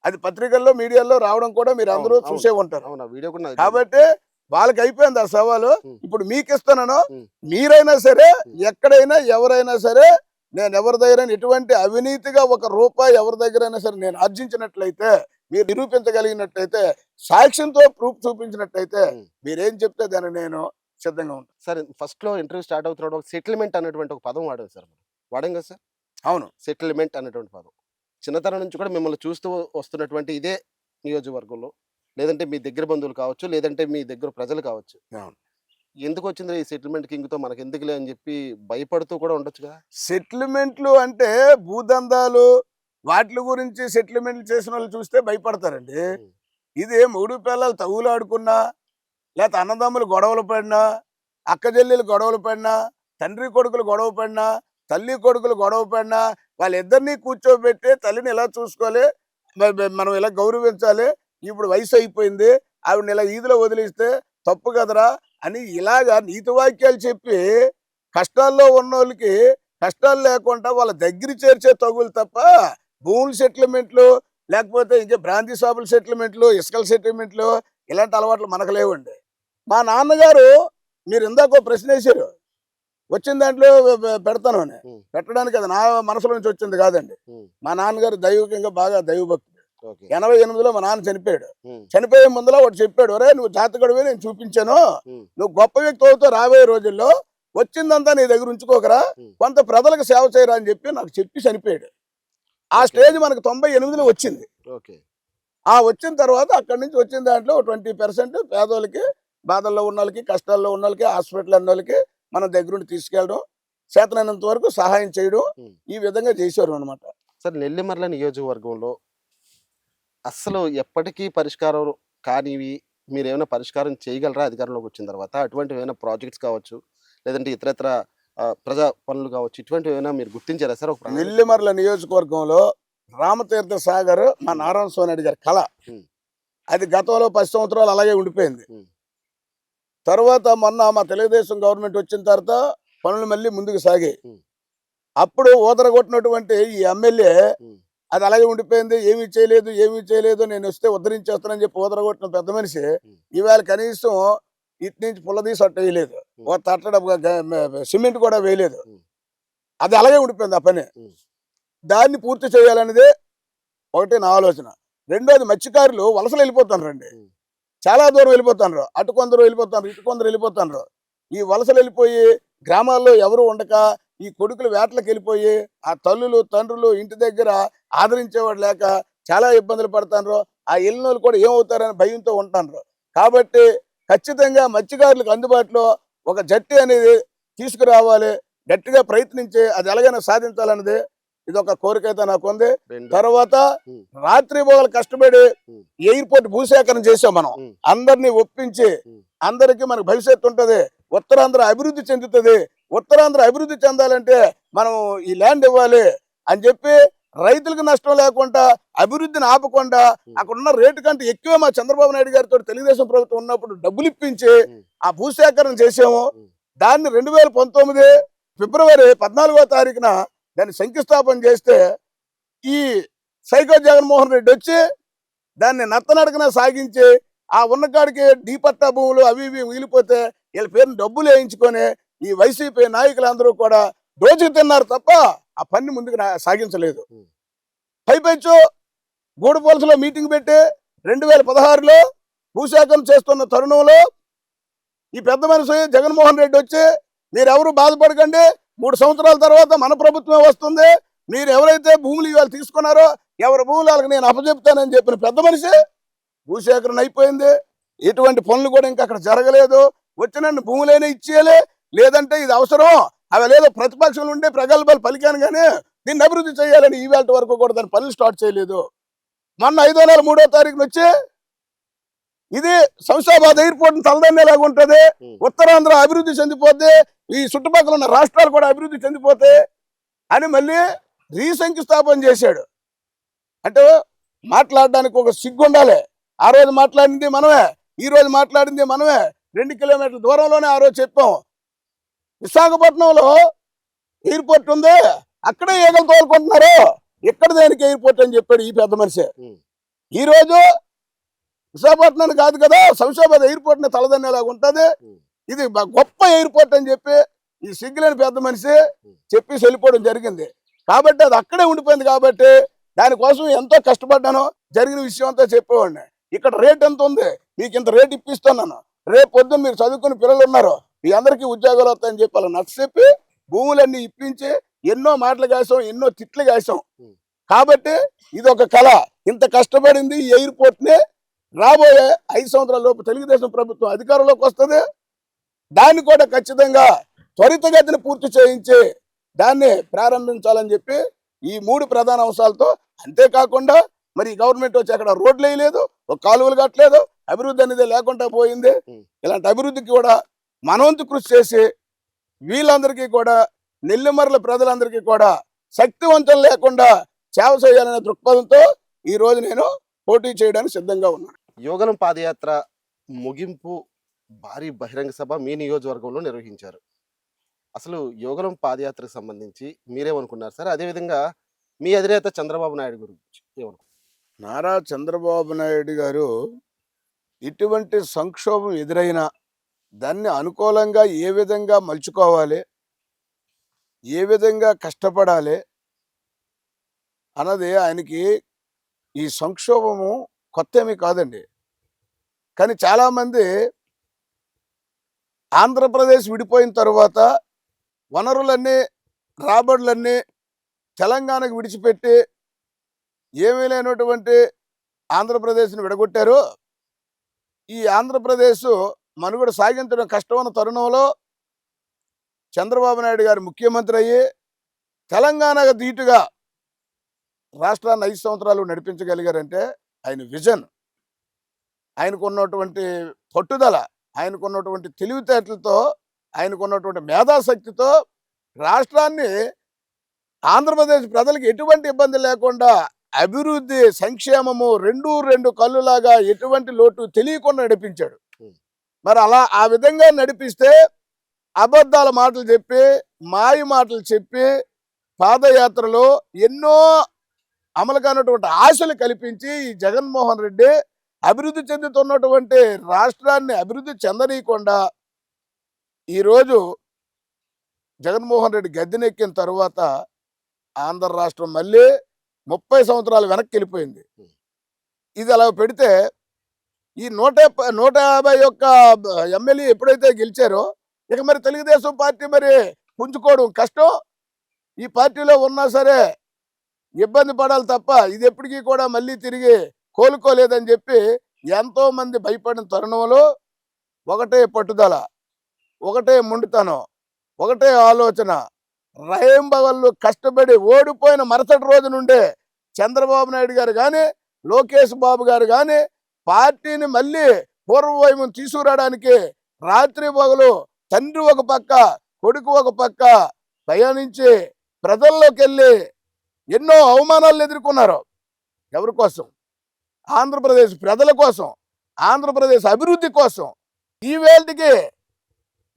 అది పత్రికల్లో మీడియాలో రావడం కూడా మీరు అందరూ అవును, చూసే ఉంటారు. అవునా, వీడియో కూడా నా దగ్గర ఉంది. కాబట్టి వాళ్ళకి అయిపోయింది ఆ సవాలు. ఉం. ఇప్పుడు మీకు ఇస్తున్నాను. ఉం. మీరైనా సరే ఎక్కడైనా ఎవరైనా సరే నేను ఎవరి దగ్గర ఎటువంటి అవినీతిగా 1 రూపాయి ఎవరి దగ్గరైనా సరే నేను ఆర్జించినట్లయితే, మీరు నిరూపించగలిగినట్లయితే, సాక్ష్యంతో ప్రూఫ్ చూపించినట్లయితే ఉం. మీరేం చెప్తే దాన్ని నేను సిద్ధంగా ఉంటాను. సరే, ఫస్ట్ లో ఇంటర్వ్యూ స్టార్ట్ అవుతున్నాడు ఒక సెటిల్మెంట్ అనేటువంటి ఒక పదం వాడారు సార్. వాడాం కదా సార్ అవును, సెటిల్మెంట్ అనేటువంటి పదం. చిన్నతనం నుంచి కూడా మిమ్మల్ని చూస్తూ వస్తున్నటువంటి ఇదే నియోజకవర్గంలో, లేదంటే మీ దగ్గర బంధువులు కావచ్చు, లేదంటే మీ దగ్గర ప్రజలు కావచ్చు, అవును. ఎందుకు వచ్చింది ఈ సెటిల్మెంట్ కింగ్తో మనకి ఎందుకులే అని చెప్పి భయపడుతూ కూడా ఉండొచ్చుగా? సెటిల్మెంట్లు అంటే భూదందాలు వాటి గురించి సెటిల్మెంట్లు చేసిన వాళ్ళు చూస్తే భయపడతారండి. ఉం. ఇది 3 పిల్లలు తగులాడుకున్నా, లేకపోతే అన్నదమ్ములు గొడవలు పడినా, అక్కజెల్లెలు గొడవలు పడినా, తండ్రి కొడుకులు గొడవ పడినా, తల్లి కొడుకులు గొడవ పడినా, వాళ్ళిద్దరినీ కూర్చోబెట్టి తల్లిని ఎలా చూసుకోవాలి, మనం ఎలా గౌరవించాలి, ఇప్పుడు వయసు అయిపోయింది ఆవిడని ఇలా ఈదిలో వదిలిస్తే తప్పు కదరా అని ఇలాగా నీతి వాక్యాలు చెప్పి కష్టాల్లో ఉన్నోళ్ళకి కష్టాలు లేకుండా వాళ్ళ దగ్గర చేర్చే తగులు తప్ప భూముల సెటిల్మెంట్లు, లేకపోతే ఇంకా బ్రాంతి షాపుల సెటిల్మెంట్లు, ఇసుకల సెటిల్మెంట్లు ఇలాంటి అలవాట్లు మనకు లేవండి. మా నాన్నగారు, మీరు ఇందాక ప్రశ్న వేశారు, వచ్చిన దాంట్లో పెడతాను అని. ఉం. పెట్టడానికి అది నా మనసులో నుంచి వచ్చింది కాదండి. ఉం. మా నాన్నగారు దైవికంగా బాగా దైవభక్తుడు. ఓకే. 88లో మా నాన్న చనిపోయాడు. ఉం. చనిపోయే ముందులో వాడు చెప్పాడు, ఒరే నువ్వు జాతకుడివే, నేను చూపించాను, ఉం. నువ్వు గొప్ప వ్యక్తి అవుతావు రాబోయే రోజుల్లో, వచ్చిందంతా నీ దగ్గర ఉంచుకోకరా, ఉం. కొంత ప్రజలకు సేవ చేయరా అని చెప్పి నాకు చెప్పి చనిపోయాడు. ఆ స్టేజ్ మనకు 98లో వచ్చింది. ఓకే. ఆ వచ్చిన తర్వాత అక్కడి నుంచి వచ్చిన దాంట్లో 20% పేదోళ్ళకి, బాధల్లో ఉన్న వాళ్ళకి, కష్టాల్లో ఉన్న వాళ్ళకి, హాస్పిటల్ అన్న వాళ్ళకి మనం దగ్గరుండి తీసుకెళ్ళడం, చేతనైనంత వరకు సహాయం చేయడం, ఉం. ఈ విధంగా చేశారు అనమాట. సార్, నెల్లిమర్ల నియోజకవర్గంలో అస్సలు ఎప్పటికీ పరిష్కారం కానివి మీరు ఏమైనా పరిష్కారం చేయగలరా అధికారంలోకి వచ్చిన తర్వాత? అటువంటి ఏమైనా ప్రాజెక్ట్స్ కావచ్చు, లేదంటే ఇతరత్ర ప్రజా పనులు కావచ్చు, ఇటువంటివి ఏమైనా మీరు గుర్తించారా సార్? ఒక నెల్లిమర్ల నియోజకవర్గంలో రామతీర్థ సాగర్ మా నారాయణ సోనారెడ్డి గారి కళ. ఉం. అది గతంలో 10 సంవత్సరాలు అలాగే ఉండిపోయింది. ఉం. తర్వాత మొన్న మా తెలుగుదేశం గవర్నమెంట్ వచ్చిన తర్వాత పనులు మళ్ళీ ముందుకు సాగాయి. ఉం. అప్పుడు ఊదరగొట్టినటువంటి ఈ ఎమ్మెల్యే ఉం. అది అలాగే ఉండిపోయింది. ఏమీ చేయలేదు, నేను వస్తే ఉద్ధరించేస్తానని చెప్పి ఊదరగొట్టిన పెద్ద మనిషి ఉం. ఇవాళ కనీసం ఇటు నుంచి పుల్లదీసి అట్ట వేయలేదు, ఓ తట్టడ సిమెంట్ కూడా వేయలేదు. ఉం. అది అలాగే ఉండిపోయింది ఆ పని. ఉం. దాన్ని పూర్తి చేయాలనేది ఒకటి నా ఆలోచన. రెండోది, మత్స్యకారులు వలసలు వెళ్ళిపోతారండి, ఉం. చాలా దూరం వెళ్ళిపోతారు. అటు కొందరు వెళ్ళిపోతారు, ఇటు కొందరు వెళ్ళిపోతారు. ఈ వలసలు వెళ్ళిపోయి గ్రామాల్లో ఎవరు ఉండక ఈ కొడుకులు వేటలకు వెళ్ళిపోయి ఆ తల్లులు తండ్రులు ఇంటి దగ్గర ఆదరించేవాడు లేక చాలా ఇబ్బందులు పడతారు. ఆ వెళ్ళిన కూడా ఏమవుతారని భయంతో ఉంటారు. కాబట్టి ఖచ్చితంగా మత్స్యకారులకు అందుబాటులో ఒక జట్టి అనేది తీసుకురావాలి, గట్టిగా ప్రయత్నించి అది ఎలాగైనా సాధించాలనేది ఇది ఒక కోరిక అయితే నాకు ఉంది. తర్వాత ఉం. రాత్రి పోగలు కష్టపడి ఉం. ఎయిర్పోర్ట్ భూసేకరణ చేసాం మనం. ఉం. అందరినీ ఒప్పించి ఉం. అందరికి మనకు భవిష్యత్తు ఉంటది, ఉత్తరాంధ్ర అభివృద్ధి చెందుతుంది. ఉత్తరాంధ్ర అభివృద్ధి చెందాలంటే మనం ఈ ల్యాండ్ ఇవ్వాలి అని చెప్పి రైతులకు నష్టం లేకుండా, అభివృద్ధిని ఆపకుండా, అక్కడ ఉన్న రేటు కంటే ఎక్కువ మా చంద్రబాబు నాయుడు గారితో తెలుగుదేశం ప్రభుత్వం ఉన్నప్పుడు డబ్బులు ఇప్పించి ఆ భూసేకరణ చేసాము. దాన్ని 2019 ఫిబ్రవరి 14వ తారీఖున దాన్ని శంకుస్థాపన చేస్తే ఈ సైకో జగన్మోహన్ రెడ్డి వచ్చి దాన్ని నత్తనడకన సాగించి ఆ ఉన్నకాడికి డీపట్టా భూములు అవి ఇవి మిగిలిపోతే వీళ్ళ పేరుని డబ్బులు వేయించుకొని ఈ వైసీపీ నాయకులందరూ కూడా దోచుకు తిన్నారు తప్ప ఆ పని ముందుకు సాగించలేదు. పైపెచ్చు గూడపలసలో మీటింగ్ పెట్టి 2016లో భూసేకరణ చేస్తున్న తరుణంలో ఈ పెద్ద మనిషి జగన్మోహన్ రెడ్డి వచ్చి మీరెవరు బాధపడకండి, 3 సంవత్సరాల తర్వాత మన ప్రభుత్వమే వస్తుంది, మీరు ఎవరైతే భూములు ఇవాళ తీసుకున్నారో ఎవరి భూములు వాళ్ళకి నేను అప్పచెప్తానని చెప్పిన పెద్ద మనిషి భూసేకరణ అయిపోయింది. ఎటువంటి పనులు కూడా ఇంకా అక్కడ జరగలేదు. వచ్చిన భూములైనా ఇచ్చేయాలి, లేదంటే ఇది అవసరం అవి లేదో ప్రతిపక్షం నుండి ప్రగల్భాలు పలికాను కానీ దీన్ని అభివృద్ధి చేయాలని ఈవేళ వరకు కూడా దాని పనులు స్టార్ట్ చేయలేదు. మొన్న 5వ నెల 3వ తారీఖున వచ్చి ఇది శంషాబాద్ ఎయిర్పోర్ట్ తలదన్నేలాగా ఉంటది, ఉత్తరాంధ్ర అభివృద్ధి చెందిపోతే ఈ చుట్టుపక్కల ఉన్న రాష్ట్రాలు కూడా అభివృద్ధి చెందిపోతాయి అని మళ్ళీ రీశంకుస్థాపన చేశాడు. అంటే మాట్లాడడానికి ఒక సిగ్గు ఉండాలి. ఆ రోజు మాట్లాడింది మనమే, ఈ రోజు మాట్లాడింది మనమే. 2 కిలోమీటర్ల దూరంలోనే ఆ రోజు చెప్పాం విశాఖపట్నంలో ఎయిర్పోర్ట్ ఉంది, అక్కడే ఈగలు తోలుకుంటున్నారు, ఇక్కడ దేనికి ఎయిర్పోర్ట్ అని చెప్పాడు ఈ పెద్ద మనిషి. ఈ రోజు విశాఖపట్నాన్ని కాదు కదా శంషాబాద్ ఎయిర్పోర్ట్ ని తలదన్నేలాగా ఉంటది, ఇది గొప్ప ఎయిర్పోర్ట్ అని చెప్పి ఈ సిగ్గులేని పెద్ద మనిషి చెప్పి వెళ్ళిపోవడం జరిగింది. కాబట్టి అది అక్కడే ఉండిపోయింది. కాబట్టి దానికోసం ఎంతో కష్టపడ్డాను, జరిగిన విషయం అంతా చెప్పేవాడిని. ఇక్కడ రేట్ ఎంత ఉంది, మీకు ఇంత రేట్ ఇప్పిస్తున్నాను, రేపు పొద్దున్న మీరు చదువుకుని పిల్లలు ఉన్నారు, మీ అందరికీ ఉద్యోగాలు వస్తాయని చెప్పి అలా నచ్చచెప్పి భూములన్నీ ఇప్పించి ఎన్నో మాటలు కాసాం, ఎన్నో తిట్లు కాసాం. కాబట్టి ఇది ఒక కళ. ఇంత కష్టపడింది ఈ ఎయిర్పోర్ట్ ని రాబోయే 5 సంవత్సరాల లోపు తెలుగుదేశం ప్రభుత్వం అధికారంలోకి వస్తుంది. దాన్ని కూడా ఖచ్చితంగా త్వరితగతిని పూర్తి చేయించి దాన్ని ప్రారంభించాలని చెప్పి ఈ 3 ప్రధాన అంశాలతో, అంతేకాకుండా మరి గవర్నమెంట్ వచ్చి అక్కడ రోడ్లు వేయలేదు, ఒక కాలువలు కట్టలేదు, అభివృద్ధి అనేది లేకుండా పోయింది. ఇలాంటి అభివృద్ధికి కూడా మనవంతు కృషి చేసి వీళ్ళందరికీ కూడా నెల్లిమర్ల ప్రజలందరికీ కూడా శక్తివంతం లేకుండా సేవ చేయాలనే దృక్పథంతో ఈ రోజు నేను పోటీ చేయడానికి సిద్ధంగా ఉన్నాను. యోగలం పాదయాత్ర ముగింపు భారీ బహిరంగ సభ మీ నియోజకవర్గంలో నిర్వహించారు. అసలు యోగలం పాదయాత్రకు సంబంధించి మీరేమనుకున్నారు సార్? అదేవిధంగా మీ అధినేత చంద్రబాబు నాయుడు గురించి ఏమనుకున్నారు? నారా చంద్రబాబు నాయుడు గారు ఇటువంటి సంక్షోభం ఎదురైనా దాన్ని అనుకూలంగా ఏ విధంగా మలుచుకోవాలి, ఏ విధంగా కష్టపడాలి అన్నది ఆయనకి ఈ సంక్షోభము కొత్త ఏమీ కాదండి. కానీ చాలామంది ఆంధ్రప్రదేశ్ విడిపోయిన తర్వాత వనరులన్నీ రాబడులన్నీ తెలంగాణకు విడిచిపెట్టి ఏమీ లేనటువంటి ఆంధ్రప్రదేశ్ని విడగొట్టారు. ఈ ఆంధ్రప్రదేశ్ మనుగడ సాగించడం కష్టమైన తరుణంలో చంద్రబాబు నాయుడు గారు ముఖ్యమంత్రి అయ్యి తెలంగాణకు ధీటుగా రాష్ట్రాన్ని 5 సంవత్సరాలు నడిపించగలిగారంటే ఆయన విజన్, ఆయనకున్నటువంటి పట్టుదల, ఆయనకున్నటువంటి తెలివితేటలతో, ఆయనకున్నటువంటి మేధాశక్తితో రాష్ట్రాన్ని ఆంధ్రప్రదేశ్ ప్రజలకు ఎటువంటి ఇబ్బంది లేకుండా అభివృద్ధి సంక్షేమము రెండు కళ్ళులాగా ఎటువంటి లోటు తెలియకుండా నడిపించాడు. మరి అలా ఆ విధంగా నడిపిస్తే అబద్ధాల మాటలు చెప్పి మాయ మాటలు చెప్పి పాదయాత్రలో ఎన్నో అమలు కానటువంటి ఆశలు కల్పించి ఈ జగన్మోహన్ రెడ్డి అభివృద్ధి చెందుతున్నటువంటి రాష్ట్రాన్ని అభివృద్ధి చెందనీయకుండా ఈరోజు జగన్మోహన్ రెడ్డి గద్దెనెక్కిన తర్వాత ఆంధ్ర రాష్ట్రం మళ్ళీ 30 సంవత్సరాలు వెనక్కి వెళ్ళిపోయింది. ఇది అలా పెడితే ఈ 151 ఎమ్మెల్యే ఎప్పుడైతే గెలిచారో ఇక మరి తెలుగుదేశం పార్టీ మరి పుంజుకోవడం కష్టం. ఈ పార్టీలో ఉన్నా సరే ఇబ్బంది పడాలి తప్ప ఇది ఎప్పటికీ కూడా మళ్ళీ తిరిగి కోలుకోలేదని చెప్పి ఎంతో మంది భయపడిన తరుణంలో ఒకటే పట్టుదల, ఒకటే మొండితనం, ఒకటే ఆలోచన, రైంబవళ్ళు కష్టపడి ఓడిపోయిన మరుసటి రోజు నుండే చంద్రబాబు నాయుడు గారు కానీ లోకేష్ బాబు గారు కానీ పార్టీని మళ్ళీ పూర్వవైభవం తీసుకురావడానికి రాత్రి పగలు తండ్రి ఒక పక్క కొడుకు ఒక పక్క ప్రయాణించి ప్రజల్లోకి వెళ్ళి ఎన్నో అవమానాలు ఎదుర్కొన్నారు. ఎవరి కోసం? ఆంధ్రప్రదేశ్ ప్రజల కోసం, ఆంధ్రప్రదేశ్ అభివృద్ధి కోసం. ఈ వేళకి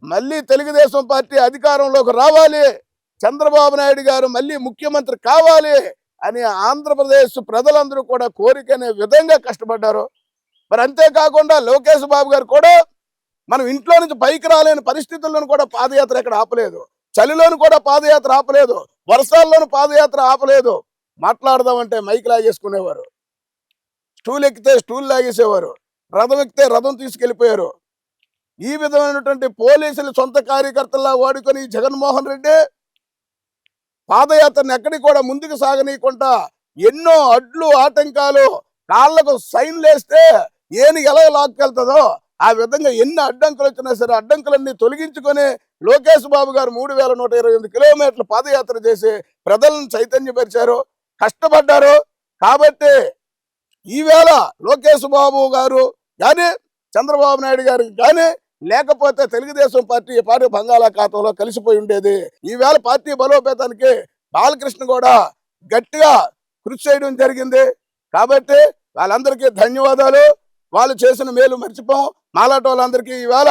మళ్ళీ తెలుగుదేశం పార్టీ అధికారంలోకి రావాలి, చంద్రబాబు నాయుడు గారు మళ్ళీ ముఖ్యమంత్రి కావాలి అని ఆంధ్రప్రదేశ్ ప్రజలందరూ కూడా కోరికనే విధంగా కష్టపడ్డారు. మరి అంతేకాకుండా లోకేష్ బాబు గారు కూడా మనం ఇంట్లో నుంచి పైకి రాలేని పరిస్థితుల్లోనూ కూడా పాదయాత్ర ఎక్కడ ఆపలేదు. చలిలోను కూడా పాదయాత్ర ఆపలేదు, వర్షాల్లోనూ పాదయాత్ర ఆపలేదు. మాట్లాడదామంటే మైక్ లాగేసుకునేవారు, స్టూల్ ఎక్కితే స్టూల్ లాగేసేవారు, రథం ఎక్కితే రథం తీసుకెళ్లిపోయారు. ఈ విధమైనటువంటి పోలీసులు సొంత కార్యకర్తల్లా వాడుకొని జగన్మోహన్ రెడ్డి పాదయాత్రను ఎక్కడికి కూడా ముందుకు సాగనీయకుండా ఎన్నో అడ్లు ఆటంకాలు, కాళ్లకు సైన్లు వేస్తే ఏనుగు ఎలా లాక్కెళ్తుందో ఆ విధంగా ఎన్ని అడ్డంకులు వచ్చినా సరే అడ్డంకులన్నీ తొలగించుకొని లోకేష్ బాబు గారు 3128 కిలోమీటర్ల పాదయాత్ర చేసి ప్రజలను చైతన్యపరిచారు, కష్టపడ్డారు. కాబట్టి ఈవేళ లోకేష్ బాబు గారు కానీ చంద్రబాబు నాయుడు గారు కానీ లేకపోతే తెలుగుదేశం పార్టీ బంగాళాఖాతంలో కలిసిపోయి ఉండేది. ఈవేళ పార్టీ బలోపేతానికి బాలకృష్ణ కూడా గట్టిగా కృషి చేయడం జరిగింది. కాబట్టి వాళ్ళందరికీ ధన్యవాదాలు. వాళ్ళు చేసిన మేలు మర్చిపోం. మాలాట వాళ్ళందరికీ ఈవేళ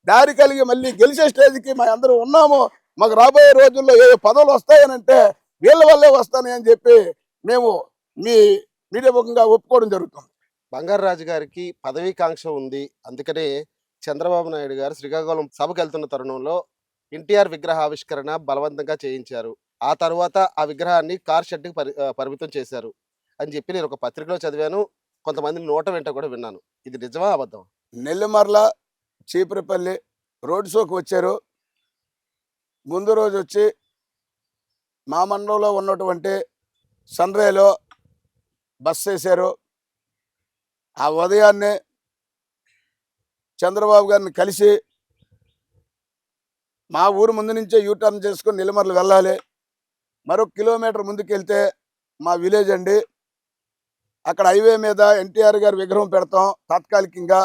దారి కలిగి మళ్ళీ గెలిచే స్టేజ్కి మా అందరూ ఉన్నాము. మాకు రాబోయే రోజుల్లో ఏ పదవులు వస్తాయనంటే వీళ్ళ వల్లే వస్తాయని చెప్పి మేము మీ మీడియా ముఖంగా ఒప్పుకోవడం జరుగుతుంది. బంగారాజు గారికి పదవీకాంక్ష ఉంది, అందుకనే చంద్రబాబు నాయుడు గారు శ్రీకాకుళం సభకు వెళ్తున్న తరుణంలో ఎన్టీఆర్ విగ్రహ ఆవిష్కరణ బలవంతంగా చేయించారు. ఆ తర్వాత ఆ విగ్రహాన్ని కార్ షెడ్కి పరిమితం చేశారు అని చెప్పి నేను ఒక పత్రికలో చదివాను. కొంతమంది నోట వెంట కూడా విన్నాను. ఇది నిజమా అబద్ధం? నెల్లిమర్ల చీపురపల్లి రోడ్ షోకి వచ్చారు. ముందు రోజు వచ్చి మా మండలంలో ఉన్నటువంటి సన్రేలో బస్ వేశారు. ఆ ఉదయాన్నే చంద్రబాబు గారిని కలిసి మా ఊరు ముందు నుంచే యూటర్న్ చేసుకొని నెల్లిమర్లు వెళ్ళాలి, మరొక కిలోమీటర్ ముందుకు వెళ్తే మా విలేజ్ అండి, అక్కడ హైవే మీద ఎన్టీఆర్ గారి విగ్రహం పెడతాం తాత్కాలికంగా,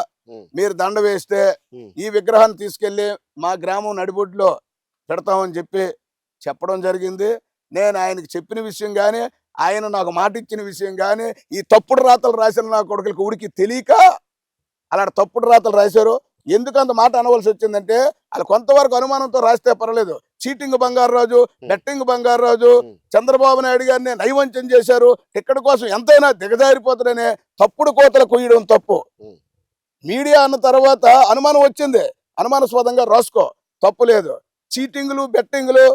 మీరు దండ వేస్తే ఈ విగ్రహాన్ని తీసుకెళ్లి మా గ్రామం నడిబొడ్డులో పెడతామని చెప్పడం జరిగింది. నేను ఆయనకి చెప్పిన విషయం కానీ ఆయన నాకు మాట ఇచ్చిన విషయం కానీ ఈ తప్పుడు రాతలు రాసిన నా కొడుకులకి ఉడికి తెలియక అలాంటి తప్పుడు రాతలు రాశారు. ఎందుకు అంత మాట అనవలసి వచ్చిందంటే వాళ్ళు కొంతవరకు అనుమానంతో రాస్తే పర్లేదు. చీటింగ్ బంగారాజు, బెట్టింగ్ బంగారాజు చంద్రబాబు నాయుడు గారిని నైవంచం చేశారు, టికెట్ కోసం ఎంతైనా దిగజారిపోతారనే తప్పుడు కోతలు కొయ్యడం తప్పు. మీడియా అన్న తర్వాత అనుమానం వచ్చింది, అనుమానాస్పదంగా రాసుకో, తప్పు లేదు. చీటింగ్లు బెట్టింగ్లు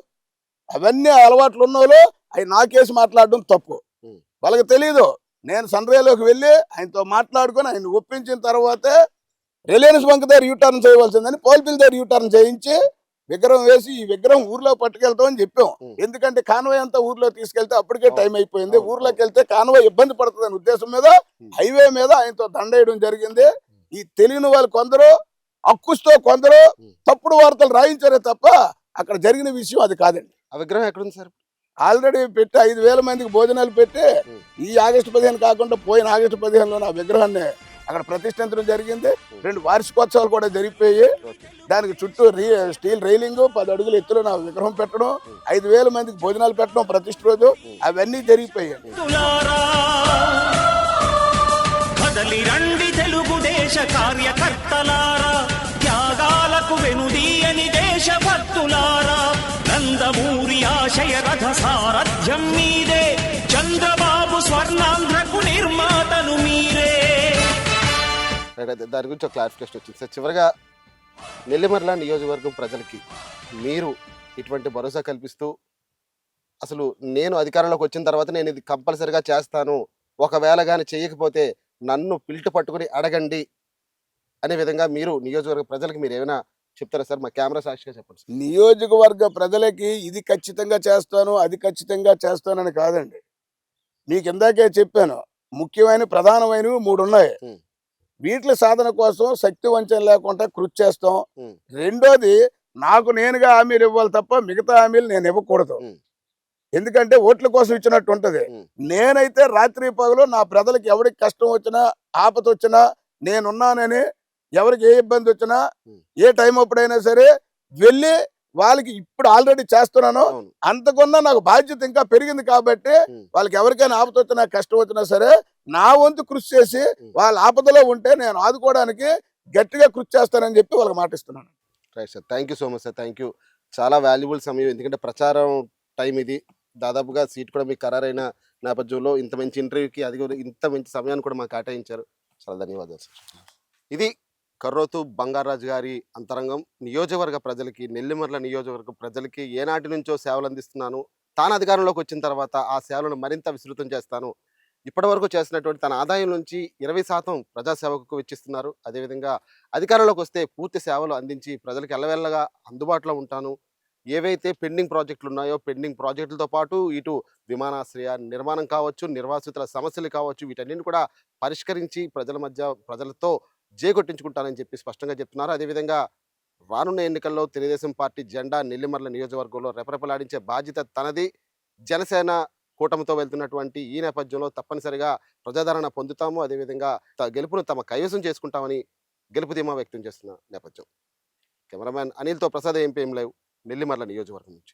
అవన్నీ అలవాట్లు ఉన్నోళ్ళు అవి నాకేసి మాట్లాడడం తప్పు. వాళ్ళకి తెలీదు. నేను సన్రేలోకి వెళ్ళి ఆయనతో మాట్లాడుకొని ఆయన ఒప్పించిన తర్వాతే రిలయన్స్ బంక్ దగ్గర యూటర్న్ చేయవలసిందని పోల్పిల్ దగ్గర యూటర్న్ చేయించి విగ్రహం వేసి ఈ విగ్రహం ఊర్లో పట్టుకెళ్తామని చెప్పాం. ఎందుకంటే కాన్వాయ్ అంతా ఊర్లో తీసుకెళ్తే అప్పటికే టైం అయిపోయింది. ఊర్లోకి వెళ్తే కాన్వాయ్ ఇబ్బంది పడుతుందని ఉద్దేశం మీద హైవే మీద ఆయనతో దండేయడం జరిగింది. ఈ తెలియని వాళ్ళు కొందరు అక్కుస్తో కొందరు తప్పుడు వార్తలు రాయించారే తప్ప అక్కడ జరిగిన విషయం అది కాదండి. ఆ విగ్రహం ఎక్కడుంది సార్? ఆల్రెడీ పెట్టి 5,000 మందికి భోజనాలు పెట్టి ఈ ఆగస్టు 15 కాకుండా పోయిన ఆగస్టు 15లో ఆ విగ్రహాన్ని అక్కడ ప్రతిష్ఠించడం జరిగింది. 2 వార్షికోత్సవాలు కూడా జరిగిపోయి దానికి చుట్టూ స్టీల్ రైలింగ్ 10 అడుగుల ఎత్తులో నా విగ్రహం పెట్టడం, 5,000 మందికి భోజనాలు పెట్టడం ప్రతిష్ఠ రోజు అవన్నీ జరిగిపోయాయి. తెలుగుదేశ కార్యకర్తలారా, త్యాగాలకు వెనుదీయని దేశభక్తులారా, నందమూరి ఆశయ రథ సారథ్యం మీదే, చంద్రబాబు స్వర్ణాంధ్రకు నిర్మాతను మీరే. దాని గురించి ఒక క్లారిఫికేషన్ వచ్చింది సార్. చివరిగా నెల్లిమర్ల నియోజకవర్గం ప్రజలకి మీరు ఇటువంటి భరోసా కల్పిస్తూ, అసలు నేను అధికారంలోకి వచ్చిన తర్వాత నేను ఇది కంపల్సరిగా చేస్తాను, ఒకవేళ కానీ చేయకపోతే నన్ను పిల్టు పట్టుకుని అడగండి అనే విధంగా మీరు నియోజకవర్గ ప్రజలకు మీరు ఏమైనా చెప్తారా సార్? మా కెమెరా సాక్షిగా చెప్పండి. నియోజకవర్గ ప్రజలకి ఇది ఖచ్చితంగా చేస్తాను, అది ఖచ్చితంగా చేస్తానని కాదండి. మీకు ఇందాకే చెప్పాను, ముఖ్యమైన ప్రధానమైనవి 3 ఉన్నాయి. వీటి సాధన కోసం శక్తి వంచన లేకుండా కృషి చేస్తాం. రెండోది, నాకు నేనుగా హామీలు ఇవ్వాలి తప్ప మిగతా హామీలు నేను ఇవ్వకూడదు. ఎందుకంటే ఓట్ల కోసం ఇచ్చినట్టు ఉంటది. నేనైతే రాత్రి పగలు నా ప్రజలకు ఎవరికి కష్టం వచ్చినా ఆపద వచ్చినా నేనున్నానని, ఎవరికి ఏ ఇబ్బంది వచ్చినా ఏ టైం అప్పుడైనా సరే వెళ్ళి వాళ్ళకి ఇప్పుడు ఆల్రెడీ చేస్తున్నాను. అంతకున్నా నాకు బాధ్యత ఇంకా పెరిగింది కాబట్టి వాళ్ళకి ఎవరికైనా ఆపద వచ్చినా కష్టం వచ్చినా సరే నా వంతు కృషి చేసి వాళ్ళ ఆపదలో ఉంటే నేను ఆదుకోవడానికి గట్టిగా కృషి చేస్తానని చెప్పి వాళ్ళకి మాటిస్తున్నాను. Right sir, thank you so much sir. Thank you. చాలా వాల్యుబుల్ సమయం, ఎందుకంటే ప్రచారం టైం ఇది. దాదాపుగా సీట్ కూడా మీకు ఖరారైన నేపథ్యంలో ఇంత మంచి ఇంటర్వ్యూకి అది కూడా ఇంత మంచి సమయాన్ని కూడా మాకు కేటాయించారు. చాలా ధన్యవాదాలు సార్. ఇది కర్రోతు బంగారాజు గారి అంతరంగం. నియోజకవర్గ ప్రజలకి, నెల్లిమర్ల నియోజకవర్గ ప్రజలకి ఏనాటి నుంచో సేవలు అందిస్తున్నాను, తాను అధికారంలోకి వచ్చిన తర్వాత ఆ సేవలను మరింత విస్తృతం చేస్తాను, ఇప్పటివరకు చేసినటువంటి తన ఆదాయం నుంచి 20% ప్రజాసేవకు వెచ్చిస్తున్నారు. అదేవిధంగా అధికారంలోకి వస్తే పూర్తి సేవలు అందించి ప్రజలకు ఎల్లవెల్లగా అందుబాటులో ఉంటాను, ఏవైతే పెండింగ్ ప్రాజెక్టులు ఉన్నాయో పెండింగ్ ప్రాజెక్టులతో పాటు ఇటు విమానాశ్రయ నిర్మాణం కావచ్చు, నిర్వాసితుల సమస్యలు కావచ్చు, వీటన్నిటిని కూడా పరిష్కరించి ప్రజల మధ్య ప్రజలతో జేగొట్టించుకుంటానని చెప్పి స్పష్టంగా చెప్తున్నారు. అదేవిధంగా రానున్న ఎన్నికల్లో తెలుగుదేశం పార్టీ జెండా నెల్లిమర్ల నియోజకవర్గంలో రెపరెపలాడించే బాధ్యత తనది. జనసేన కూటమితో వెళ్తున్నటువంటి ఈ నేపథ్యంలో తప్పనిసరిగా ప్రజాదరణ పొందుతాము, అదేవిధంగా గెలుపును తమ కైవసం చేసుకుంటామని గెలుపు ధీమా వ్యక్తం చేస్తున్న నేపథ్యం. కెమెరామ్యాన్ అనిల్తో ప్రసాద్, ఎంపీఎం లైవ్, నెల్లిమర్ల నియోజకవర్గం నుంచి.